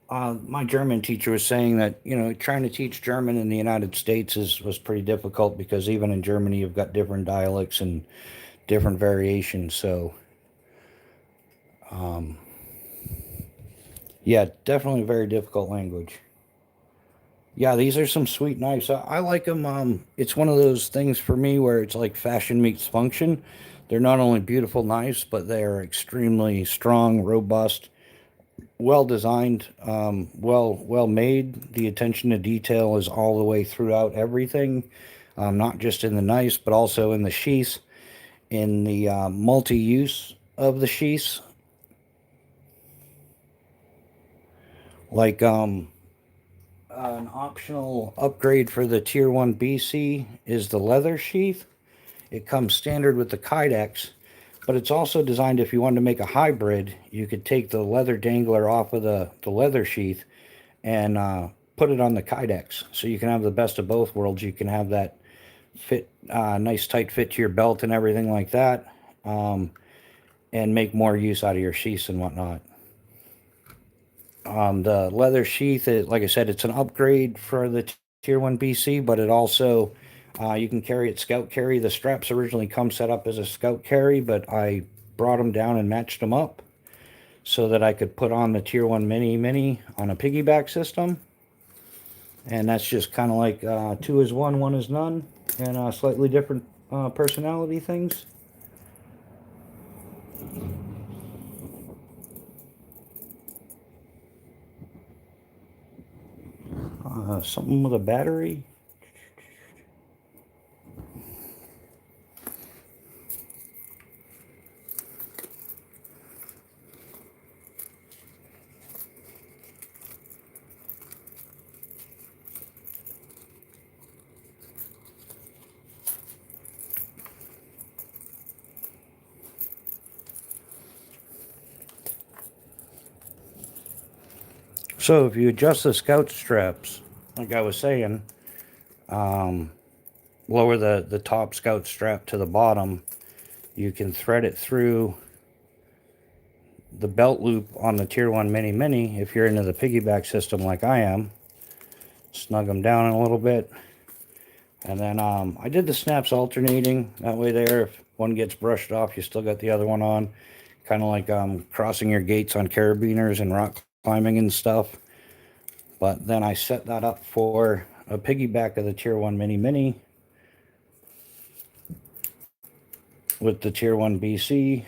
my German teacher was saying, that trying to teach German in the United States was pretty difficult because even in Germany you've got different dialects and different variations. So yeah, definitely a very difficult language. Yeah, these are some sweet knives. I like them. It's one of those things for me where it's like fashion meets function. They're not only beautiful knives, but they are extremely strong, robust, well designed, well made. The attention to detail is all the way throughout everything, not just in the knives, but also in the sheaths, in the multi-use of the sheaths. Like an optional upgrade for the Tier 1 BC is the leather sheath. It comes standard with the Kydex, but it's also designed if you wanted to make a hybrid, you could take the leather dangler off of the leather sheath and put it on the Kydex. So you can have the best of both worlds. You can have that fit, nice tight fit to your belt and everything like that, and make more use out of your sheaths and whatnot. The leather sheath, like I said, it's an upgrade for the Tier 1 BC, but it also, you can carry it scout carry. The straps originally come set up as a scout carry, but I brought them down and matched them up so that I could put on the Tier 1 Mini on a piggyback system. And that's just kind of like two is one is none, and slightly different personality things. Something with a battery. So if you adjust the scout straps, like I was saying, lower the top scout strap to the bottom, you can thread it through the belt loop on the Tier 1 Mini if you're into the piggyback system like I am. Snug them down a little bit. And then I did the snaps alternating. That way there, if one gets brushed off, you still got the other one on. Kind of like crossing your gates on carabiners and rock climbing and stuff. But then I set that up for a piggyback of the Tier 1 Mini with the Tier 1 BC.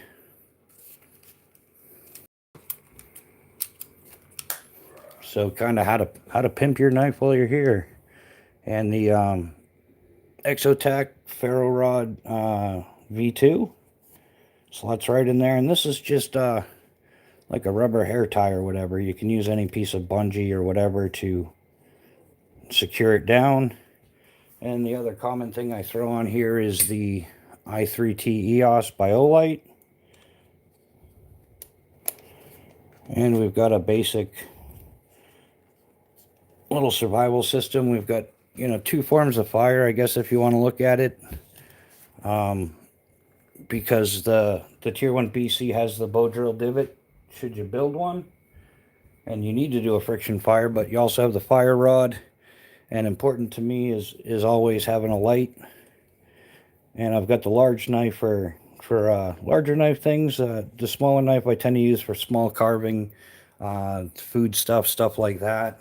So kind of how to pimp your knife while you're here. And the Exotac Ferro Rod V2. So that's right in there. And this is just like a rubber hair tie or whatever. You can use any piece of bungee or whatever to secure it down. And the other common thing I throw on here is the i3T EOS Biolite. And we've got a basic little survival system. We've got, you know, two forms of fire, I guess, if you want to look at it. Because the Tier 1 BC has the bow drill divot, should you build one. And you need to do a friction fire, but you also have the fire rod. And important to me is always having a light. And I've got the large knife for larger knife things. The smaller knife I tend to use for small carving, food stuff like that.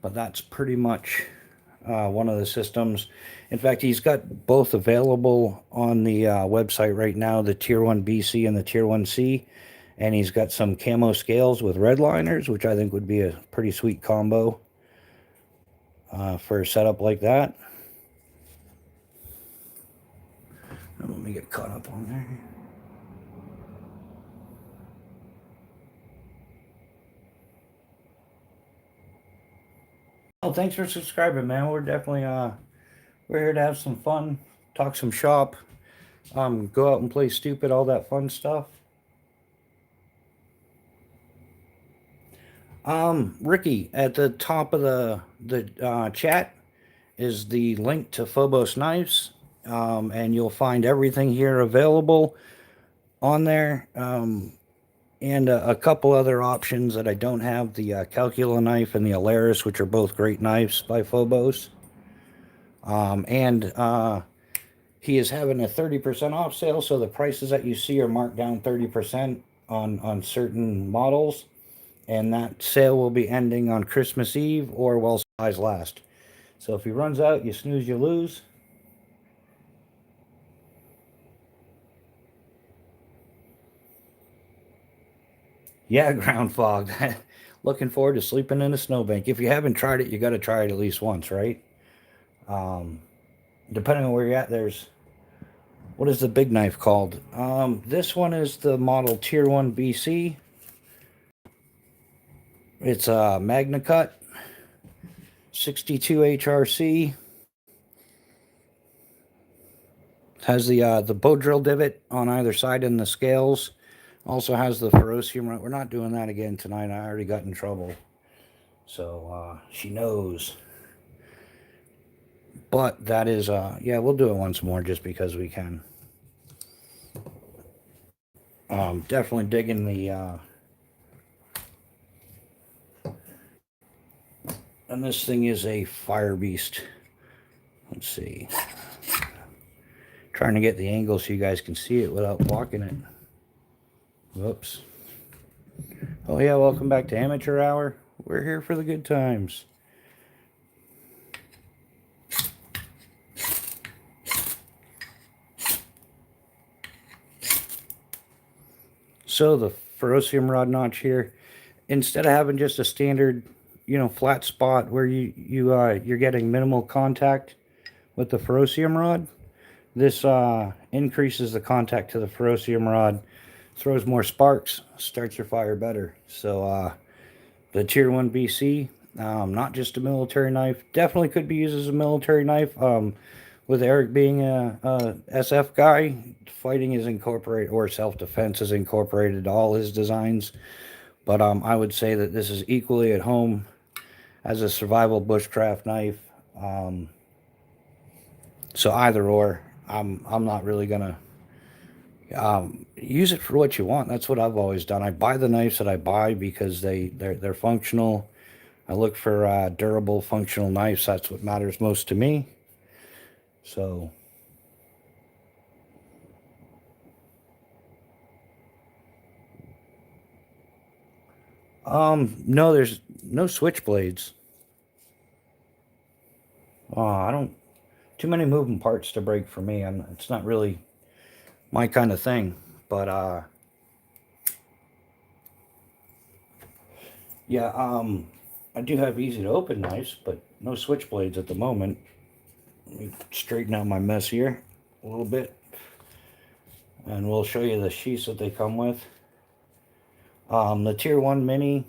But that's pretty much one of the systems. In fact, he's got both available on the website right now, the Tier 1 BC and the Tier 1C. And he's got some camo scales with red liners, which I think would be a pretty sweet combo for a setup like that. Let me get caught up on there. Oh, thanks for subscribing, man. We're definitely we're here to have some fun, talk some shop, go out and play stupid, all that fun stuff. Ricky, at the top of the chat is the link to Phobos Knives, and you'll find everything here available on there, and a couple other options that I don't have, the Calcula knife and the Alaris, which are both great knives by Phobos. And he is having a 30% off sale, so the prices that you see are marked down 30% on certain models. And that sale will be ending on Christmas Eve or while supplies last. So if he runs out, you snooze, you lose. Yeah, ground fog. Looking forward to sleeping in a snowbank. If you haven't tried it, you got to try it at least once, right? Depending on where you're at, there's... What is the big knife called? This one is the model Tier 1 BC. It's a Magna Cut 62 HRC. Has the bow drill divot on either side in the scales. Also has the ferrocium. We're not doing that again tonight. I already got in trouble. So she knows. But that is, yeah, we'll do it once more just because we can. Definitely digging the, and this thing is a fire beast. Let's see. Trying to get the angle so you guys can see it without blocking it. Whoops. Oh yeah, welcome back to Amateur Hour. We're here for the good times. So the ferrocium rod notch here, instead of having just a standard, you know, flat spot where you're getting minimal contact with the ferrocium rod, this increases the contact to the ferrocium rod, throws more sparks, starts your fire better. So the Tier 1 BC, not just a military knife, definitely could be used as a military knife. With Eric being a SF guy, fighting is incorporated, or self-defense is incorporated to all his designs. But I would say that this is equally at home as a survival bushcraft knife. So either or, I'm not really gonna use it for what you want. That's what I've always done. I buy the knives that I buy because they're functional. I look for durable, functional knives. That's what matters most to me. So, no, there's no switchblades. I don't, too many moving parts to break for me. It's not really my kind of thing. But, yeah, I do have easy to open knives, but no switchblades at the moment. Let me straighten out my mess here a little bit. And we'll show you the sheaths that they come with. The Tier 1 Mini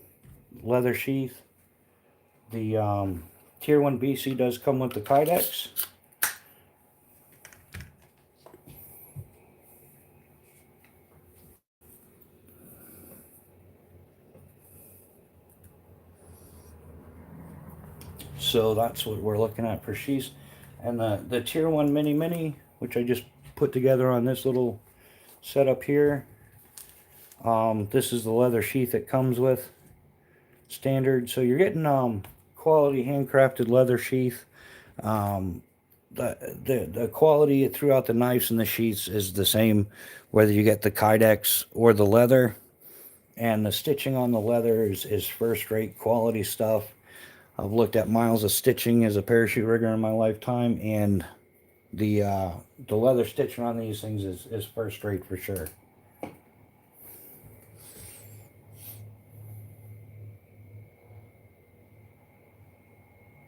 leather sheath. The Tier 1 BC does come with the Kydex. So that's what we're looking at for sheaths. And the Tier 1 Mini, which I just put together on this little setup here. This is the leather sheath it comes with, standard. So you're getting quality handcrafted leather sheath. Um, the quality throughout the knives and the sheaths is the same, whether you get the Kydex or the leather. And the stitching on the leather is first-rate quality stuff. I've looked at miles of stitching as a parachute rigger in my lifetime, and the leather stitching on these things is first-rate for sure.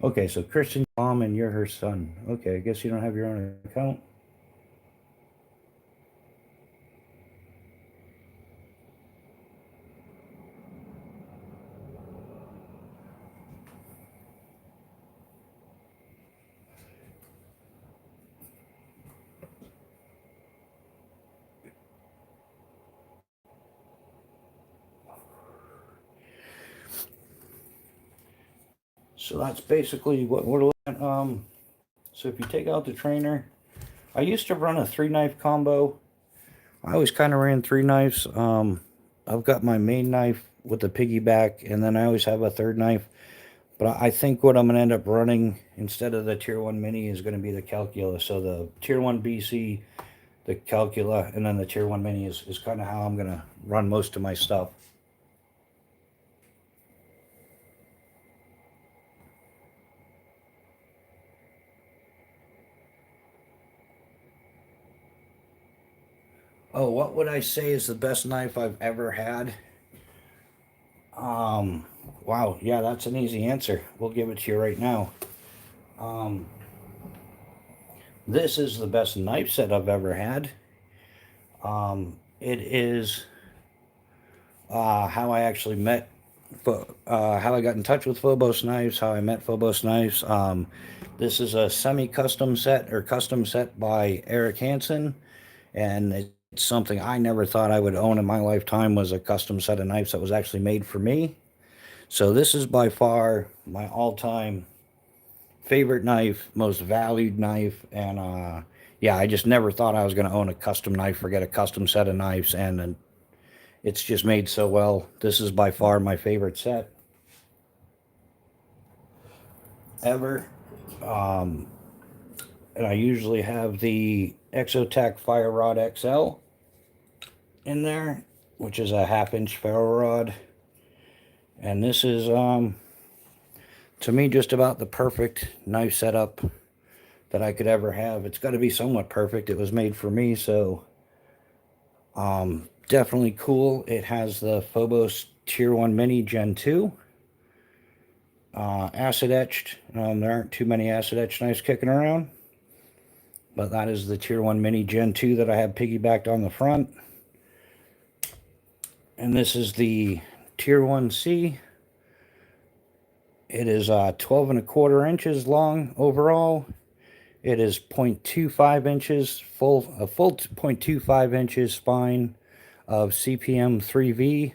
Okay, so Christian's mom and you're her son. Okay, I guess you don't have your own account. So that's basically what we're looking at. So if you take out the trainer, I used to run a 3-knife combo. I always kind of ran 3 knives. I've got my main knife with the piggyback, and then I always have a third knife. But I think what I'm going to end up running instead of the Tier 1 Mini is going to be the Calcula. So the Tier 1 BC, the Calcula, and then the Tier 1 Mini is kind of how I'm going to run most of my stuff. Oh, what would I say is the best knife I've ever had? Wow, yeah, that's an easy answer. We'll give it to you right now. Um, this is the best knife set I've ever had. It is how I actually met, how I got in touch with Phobos Knives, how I met Phobos Knives. This is a semi-custom set, or custom set by Eric Hansen, and it's something I never thought I would own in my lifetime, was a custom set of knives that was actually made for me. So this is by far my all-time favorite knife, most valued knife, and yeah, I just never thought I was going to own a custom knife or get a custom set of knives, and it's just made so well. This is by far my favorite set ever. Um, and I usually have the Exotac Fire Rod XL in there, which is a 1/2-inch ferro rod. And this is, to me, just about the perfect knife setup that I could ever have. It's got to be somewhat perfect. It was made for me, so definitely cool. It has the Phobos Tier 1 Mini Gen 2. Acid etched. There aren't too many acid etched knives kicking around, but that is the Tier 1 Mini Gen 2 that I have piggybacked on the front. And this is the Tier 1C. It is 12 1/4 inches long overall. It is 0.25 inches, a full 0.25 inches spine of CPM 3V.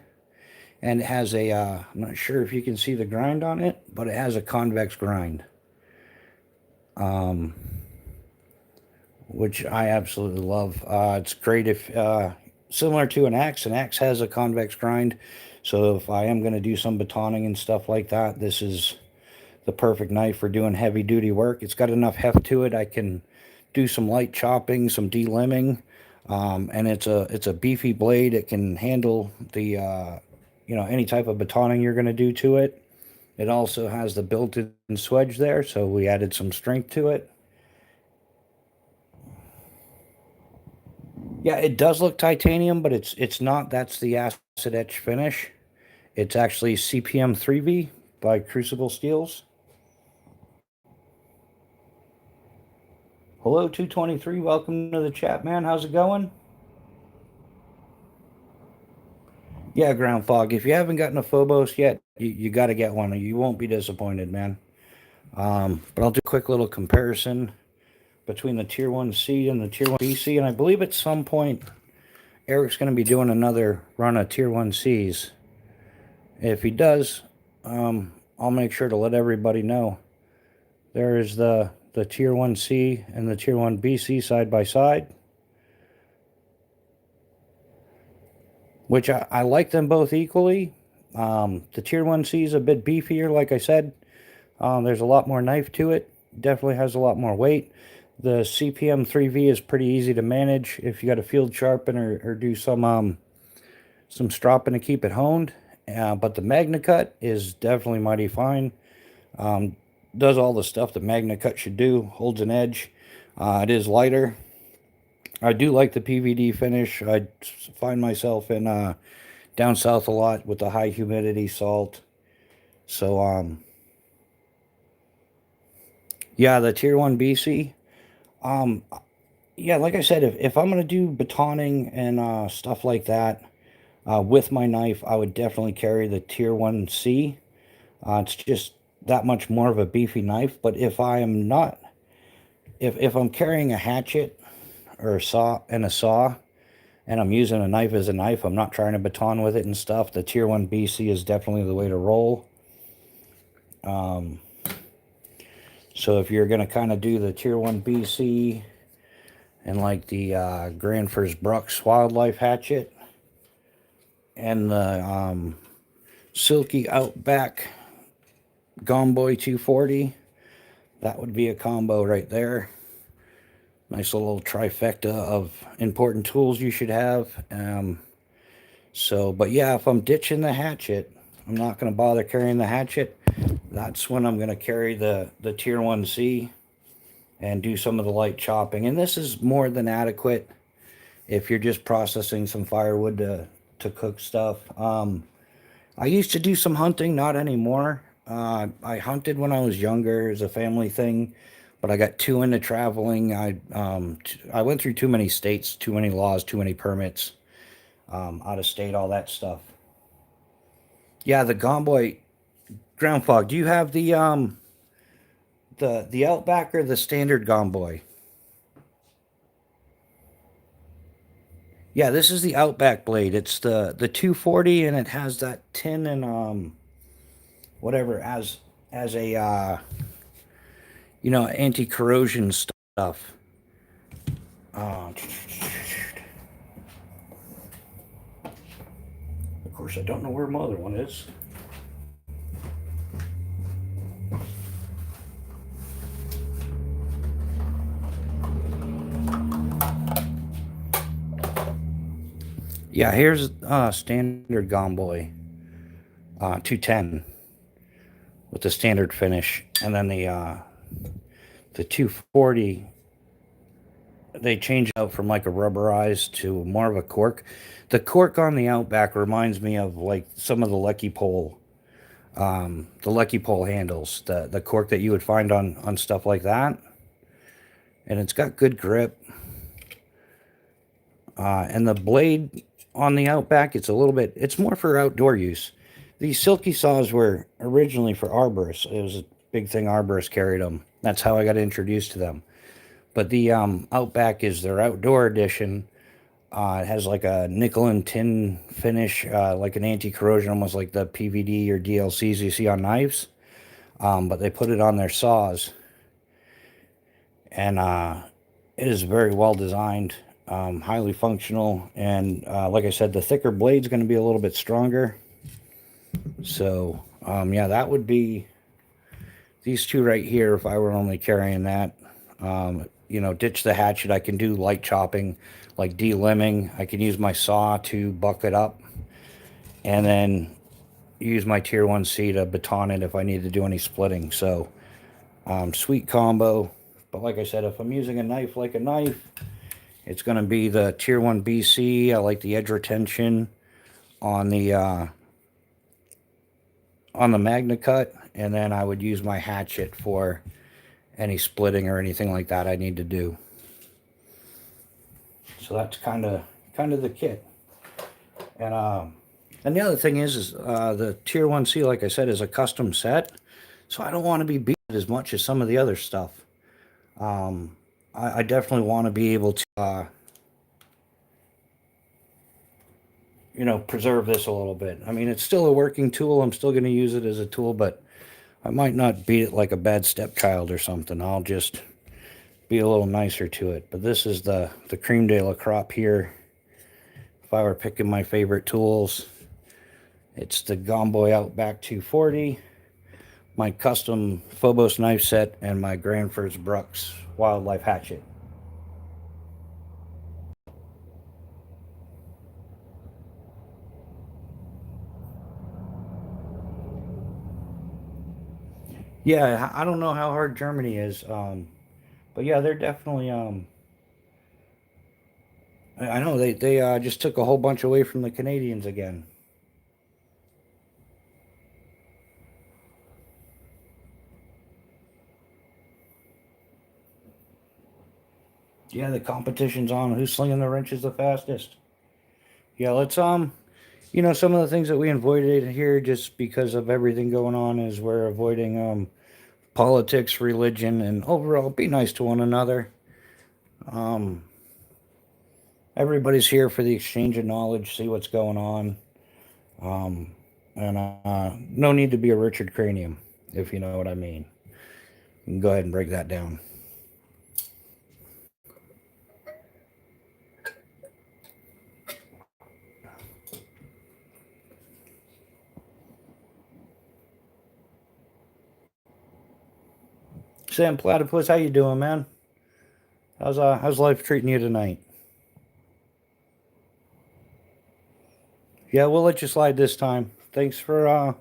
And it has a, I'm not sure if you can see the grind on it, but it has a convex grind. Which I absolutely love. It's great if, similar to an axe has a convex grind. So if I am going to do some batoning and stuff like that, this is the perfect knife for doing heavy duty work. It's got enough heft to it. I can do some light chopping, some delimbing, and it's a beefy blade. It can handle the any type of batoning you're going to do to it. It also has the built-in swedge there, so we added some strength to it. Yeah, it does look titanium, but it's not. That's the acid etch finish. It's actually CPM 3V by Crucible Steels. Hello, 223. Welcome to the chat, man. How's it going? Yeah, Ground Fog. If you haven't gotten a Phobos yet, you got to get one. You won't be disappointed, man. But I'll do a quick little comparison between the Tier 1C and the Tier 1 BC. And I believe at some point, Eric's going to be doing another run of Tier 1Cs. If he does, I'll make sure to let everybody know. There is the Tier 1C and the Tier 1BC side by side, which I like them both equally. The Tier 1C is a bit beefier, like I said. There's a lot more knife to it. Definitely has a lot more weight. The CPM 3V is pretty easy to manage if you got a field sharpen or do some stropping to keep it honed. But the MagnaCut is definitely mighty fine. Does all the stuff that MagnaCut should do. Holds an edge. It is lighter. I do like the PVD finish. I find myself in down south a lot with the high humidity salt. So yeah, the Tier 1 BC. Yeah, like I said, if I'm gonna do batoning and stuff like that with my knife, I would definitely carry the Tier 1C. It's just that much more of a beefy knife. But if I am not, if I'm carrying a hatchet or a saw, and I'm using a knife as a knife, I'm not trying to baton with it and stuff, the Tier 1 BC is definitely the way to roll. So if you're going to kind of do the Tier 1 BC and like the Granfers Brooks Wildlife Hatchet and the Silky Outback Gomboy 240, that would be a combo right there. Nice little trifecta of important tools you should have. But yeah, if I'm ditching the hatchet, I'm not going to bother carrying the hatchet. That's when I'm going to carry the Tier 1C and do some of the light chopping. And this is more than adequate if you're just processing some firewood to cook stuff. I used to do some hunting, not anymore. I hunted when I was younger as a family thing, but I got too into traveling. I went through too many states, too many laws, too many permits, out of state, all that stuff. Yeah, the Gomboy Ground Fog. Do you have the Outback or the standard Gomboy? Yeah, this is the Outback blade. It's the 240, and it has that tin and whatever as a anti-corrosion stuff. Of course, I don't know where my other one is. Yeah, here's standard Gomboy 210 with the standard finish, and then the 240, they change out from like a rubberized to more of a cork. The cork on the Outback reminds me of like some of the Lucky Pole handles, the cork that you would find on stuff like that. And it's got good grip. And the blade on the Outback, it's more for outdoor use. These silky saws were originally for arborists. It was a big thing, arborists carried them. That's how I got introduced to them. But the Outback is their outdoor edition. It has like a nickel and tin finish, like an anti-corrosion, almost like the PVD or DLCs you see on knives. But they put it on their saws. And it is very well designed, highly functional. And like I said, the thicker blade's going to be a little bit stronger. So, yeah, that would be these two right here if I were only carrying that. Ditch the hatchet. I can do light chopping, like de-limbing. I can use my saw to buck it up, and then use my Tier 1C to baton it if I need to do any splitting. So, sweet combo. But like I said, if I'm using a knife like a knife, it's going to be the Tier 1 BC. I like the edge retention on the MagnaCut, and then I would use my hatchet for any splitting or anything like that I need to do. So that's kind of the kit. And the other thing is the Tier 1C, like I said, is a custom set, so I don't want to be beat as much as some of the other stuff. I definitely want to be able to preserve this a little bit. I mean, it's still a working tool. I'm still going to use it as a tool, but I might not beat it like a bad stepchild or something. I'll just be a little nicer to it. But this is the Creme de la Crop here. If I were picking my favorite tools, it's the Gomboy Outback 240, my custom Phobos knife set, and my Granford's Brooks Wildlife Hatchet. Yeah, I don't know how hard Germany is, but yeah, they're definitely. I know they just took a whole bunch away from the Canadians again. Yeah, the competition's on. Who's slinging the wrenches the fastest? Yeah, let's some of the things that we avoided here just because of everything going on is we're avoiding politics, religion, and overall be nice to one another. Um, Everybody's here for the exchange of knowledge, see what's going on. Um, and no need to be a Richard Cranium, if you know what I mean. You can go ahead and break that down. Sam Platypus, how you doing, man? How's life treating you tonight? Yeah, we'll let you slide this time. Thanks for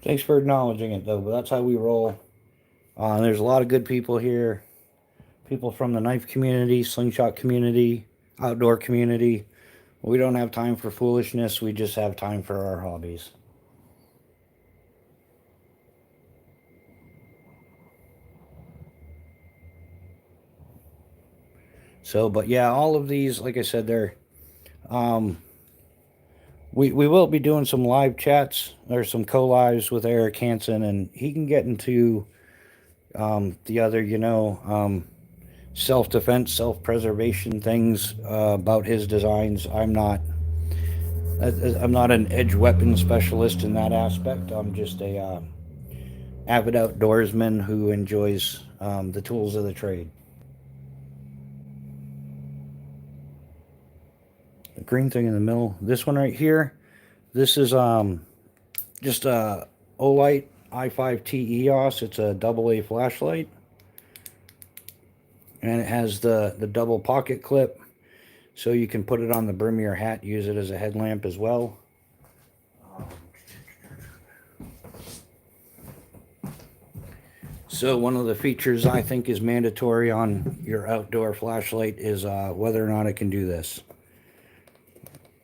acknowledging it though, but that's how we roll. There's a lot of good people here. People from the knife community, slingshot community, outdoor community. We don't have time for foolishness. We just have time for our hobbies. So, but yeah, all of these, like I said, they're um, we will be doing some live chats or some co-lives with Eric Hansen, and he can get into the other, self-defense, self-preservation things about his designs. I'm not an edge weapon specialist in that aspect. I'm just a avid outdoorsman who enjoys the tools of the trade. The green thing in the middle. This one right here. This is just a Olight i5T EOS. It's a AA flashlight, and it has the double pocket clip, so you can put it on the brim of your hat, use it as a headlamp as well. So one of the features I think is mandatory on your outdoor flashlight is whether or not it can do this.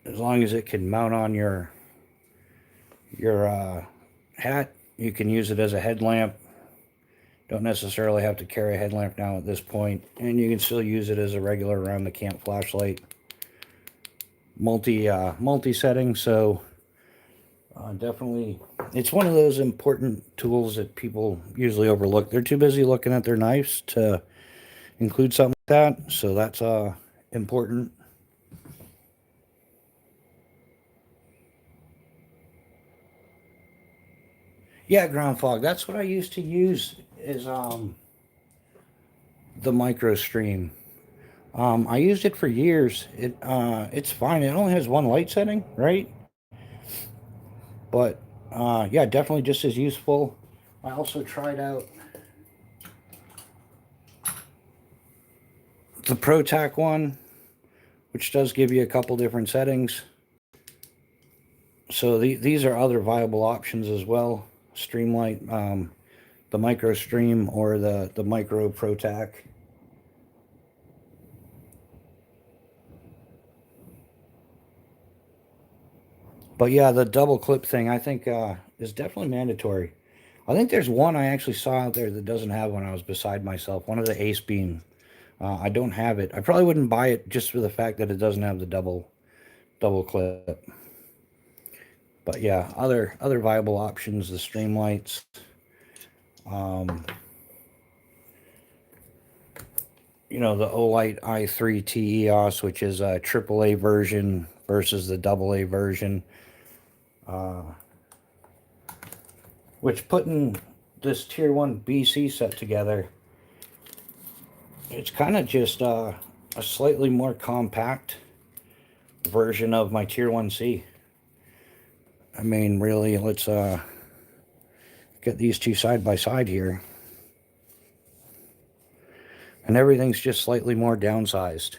As long as it can mount on your hat, you can use it as a headlamp. Don't necessarily have to carry a headlamp now at this point, and you can still use it as a regular around the camp flashlight. Multi setting, so definitely it's one of those important tools that people usually overlook. They're too busy looking at their knives to include something like that, so that's important. Yeah, ground fog. That's what I used to use is the micro stream. I used it for years. It's fine. It only has one light setting, right? But yeah, definitely just as useful. I also tried out the ProTac one, which does give you a couple different settings. So these are other viable options as well. Streamlight, the micro stream or the micro ProTac. But yeah, the double clip thing I think is definitely mandatory. I think there's one I actually saw out there that doesn't have one. I was beside myself. One of the Ace Beam. I don't have it. I probably wouldn't buy it just for the fact that it doesn't have the double clip. But yeah, other viable options, the Streamlights. The Olight i3 TEOS, which is a AAA version versus the AA version. Which, putting this Tier 1 BC set together, it's kind of just a slightly more compact version of my Tier 1C. I mean, really, let's get these two side by side here. And everything's just slightly more downsized.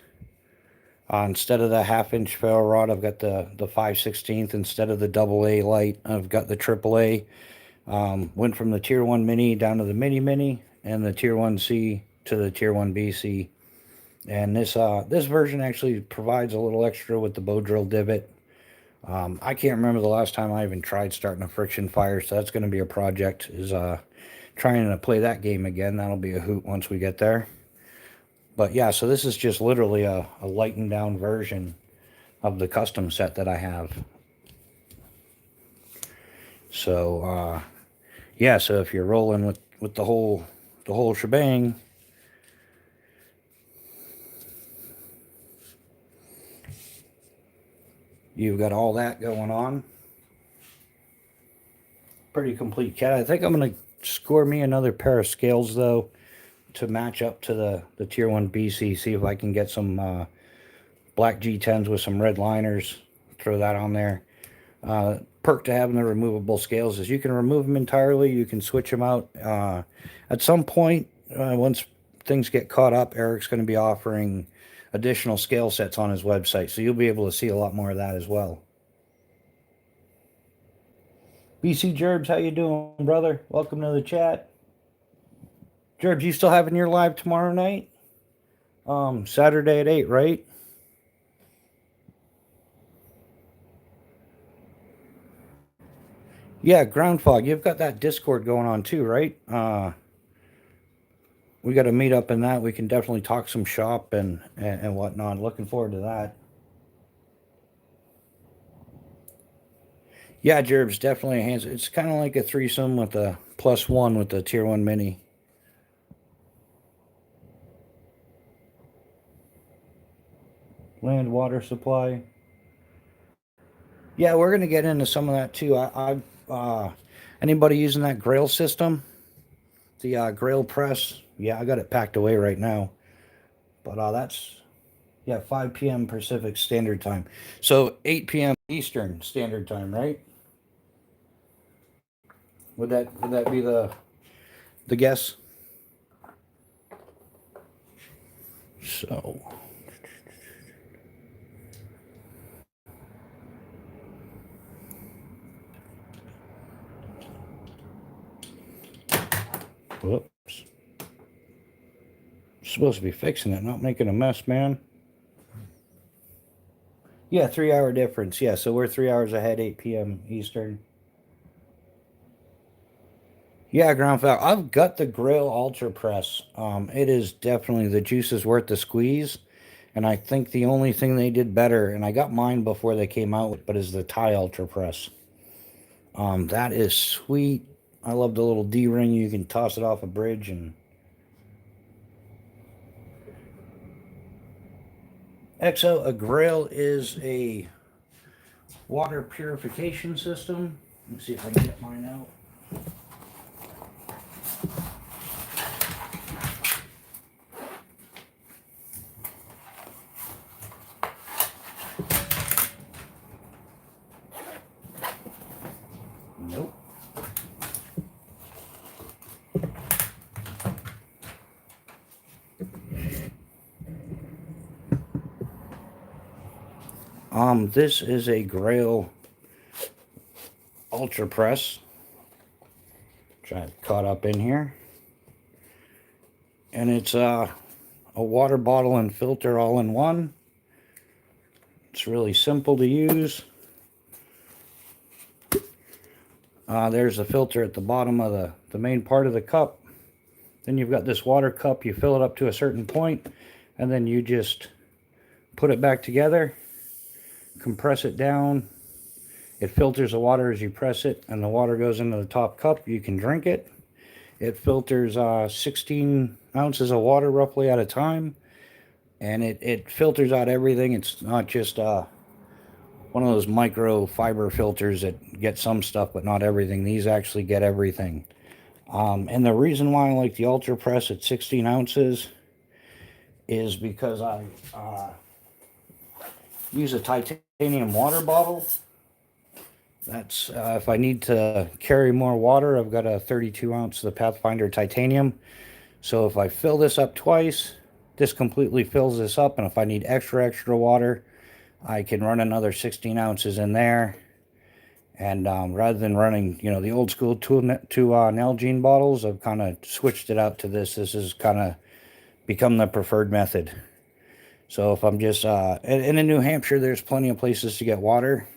Instead of the 1/2-inch ferro rod, I've got the 5/16. Instead of the AA light, I've got the AAA. Went from the Tier 1 Mini down to the Mini, and the Tier 1C to the Tier 1 BC. And this version actually provides a little extra with the bow drill divot. I can't remember the last time I even tried starting a friction fire, so that's going to be a project, is trying to play that game again. That'll be a hoot once we get there. But yeah, so this is just literally a lightened down version of the custom set that I have. So yeah, so if you're rolling with the whole shebang, you've got all that going on. Pretty complete kit. I think I'm going to score me another pair of scales, though, to match up to the Tier 1 BC. See if I can get some black G10s with some red liners. Throw that on there. Perk to having the removable scales is you can remove them entirely. You can switch them out. At some point, once things get caught up, Eric's going to be offering additional scale sets on his website, so you'll be able to see a lot more of that as well. BC Gerbs, how you doing, brother? Welcome to the chat. Gerbs, you still having your live tomorrow night? Saturday at 8, right? Yeah, Ground Fog, you've got that Discord going on too, right? We got to meet up in that. We can definitely talk some shop and whatnot. Looking forward to that. Yeah, Gerbs, definitely a hands. It's kind of like a threesome with a +1 with the Tier 1 Mini. Land water supply. Yeah, we're going to get into some of that too. Anybody using that Grail system? The Grail press? Yeah, I got it packed away right now. But that's, yeah, 5 p.m. Pacific Standard Time. So 8 p.m. Eastern Standard Time, right? Would that be the guess? So whoops. Supposed to be fixing it, not making a mess, man. Yeah, 3-hour difference. Yeah, so we're 3 hours ahead, 8 p.m. Eastern. Yeah, ground foul. I've got the Grail Ultra Press. It is definitely, the juice is worth the squeeze. And I think the only thing they did better, and I got mine before they came out, but is the Thai Ultra Press. That is sweet. I love the little D-ring. You can toss it off a bridge and... EXO, a Grail is a water purification system. Let me see if I can get mine out. Nope. This is a Grail Ultra Press. Try to caught up in here. And it's a water bottle and filter all in one. It's really simple to use. There's the filter at the bottom of the main part of the cup. Then you've got this water cup. You fill it up to a certain point, and then you just put it back together, compress it down. It filters the water as you press it, and the water goes into the top cup. You can drink it. It filters 16 ounces of water roughly at a time, and it filters out everything. It's not just one of those micro fiber filters that get some stuff but not everything. These actually get everything. And the reason why I like the Ultra Press at 16 ounces is because I use a titanium water bottle. That's if I need to carry more water, I've got a 32 ounce of the Pathfinder titanium. So if I fill this up twice, this completely fills this up, and if I need extra water, I can run another 16 ounces in there. And rather than running, the old school two Nalgene bottles, I've kind of switched it out to this. This has kind of become the preferred method. So if I'm just, in New Hampshire, there's plenty of places to get water.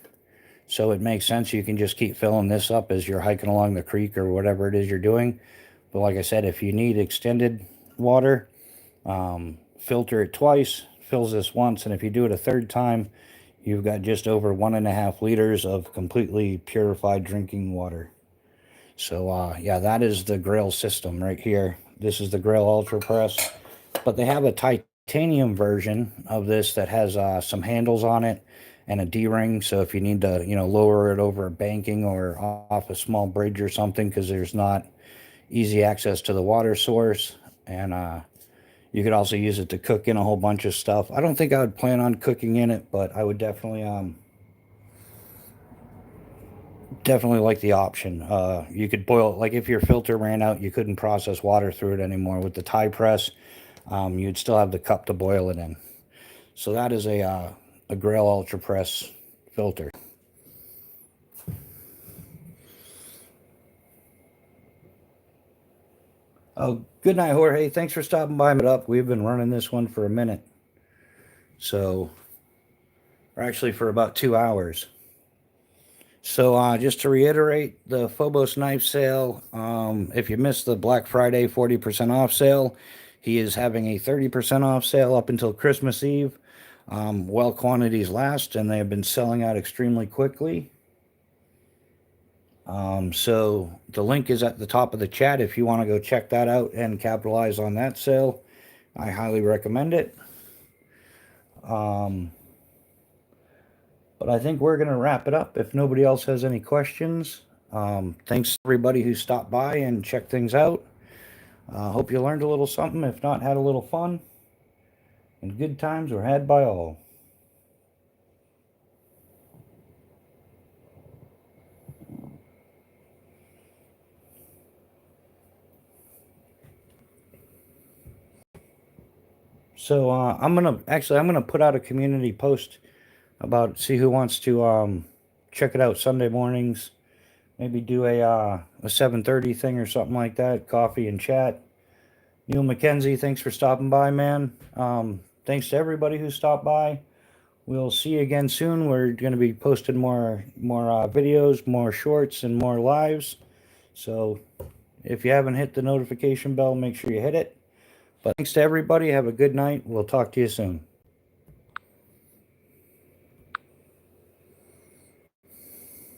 So it makes sense. You can just keep filling this up as you're hiking along the creek or whatever it is you're doing. But like I said, if you need extended water, filter it twice, fills this once, and if you do it a third time, you've got just over 1.5 liters of completely purified drinking water. So yeah, that is the Grail system right here. This is the Grail Ultra Press, but they have a titanium version of this that has some handles on it and a D-ring. So if you need to, lower it over a banking or off a small bridge or something, because there's not easy access to the water source, and you could also use it to cook in a whole bunch of stuff. I don't think I would plan on cooking in it, but I would definitely like the option. You could boil, like if your filter ran out, you couldn't process water through it anymore. With the Thai press, you'd still have the cup to boil it in. So that is a Grail Ultra Press filter. Oh, good night, Jorge. Thanks for stopping by. We've been running this one for a minute. So, or actually for about 2 hours. So just to reiterate, the Phobos knife sale, if you missed the Black Friday 40% off sale, he is having a 30% off sale up until Christmas Eve. While quantities last, and they have been selling out extremely quickly. So the link is at the top of the chat if you want to go check that out and capitalize on that sale. I highly recommend it. But I think we're going to wrap it up if nobody else has any questions. Thanks to everybody who stopped by and checked things out. Hope you learned a little something. If not, had a little fun. And good times were had by all. So I'm gonna put out a community post about see who wants to check it out Sunday mornings. Maybe do a 7:30 thing or something like that. Coffee and chat. Neil McKenzie, thanks for stopping by, man. Thanks to everybody who stopped by. We'll see you again soon. We're going to be posting more videos, more shorts, and more lives. So if you haven't hit the notification bell, make sure you hit it. But thanks to everybody. Have a good night. We'll talk to you soon.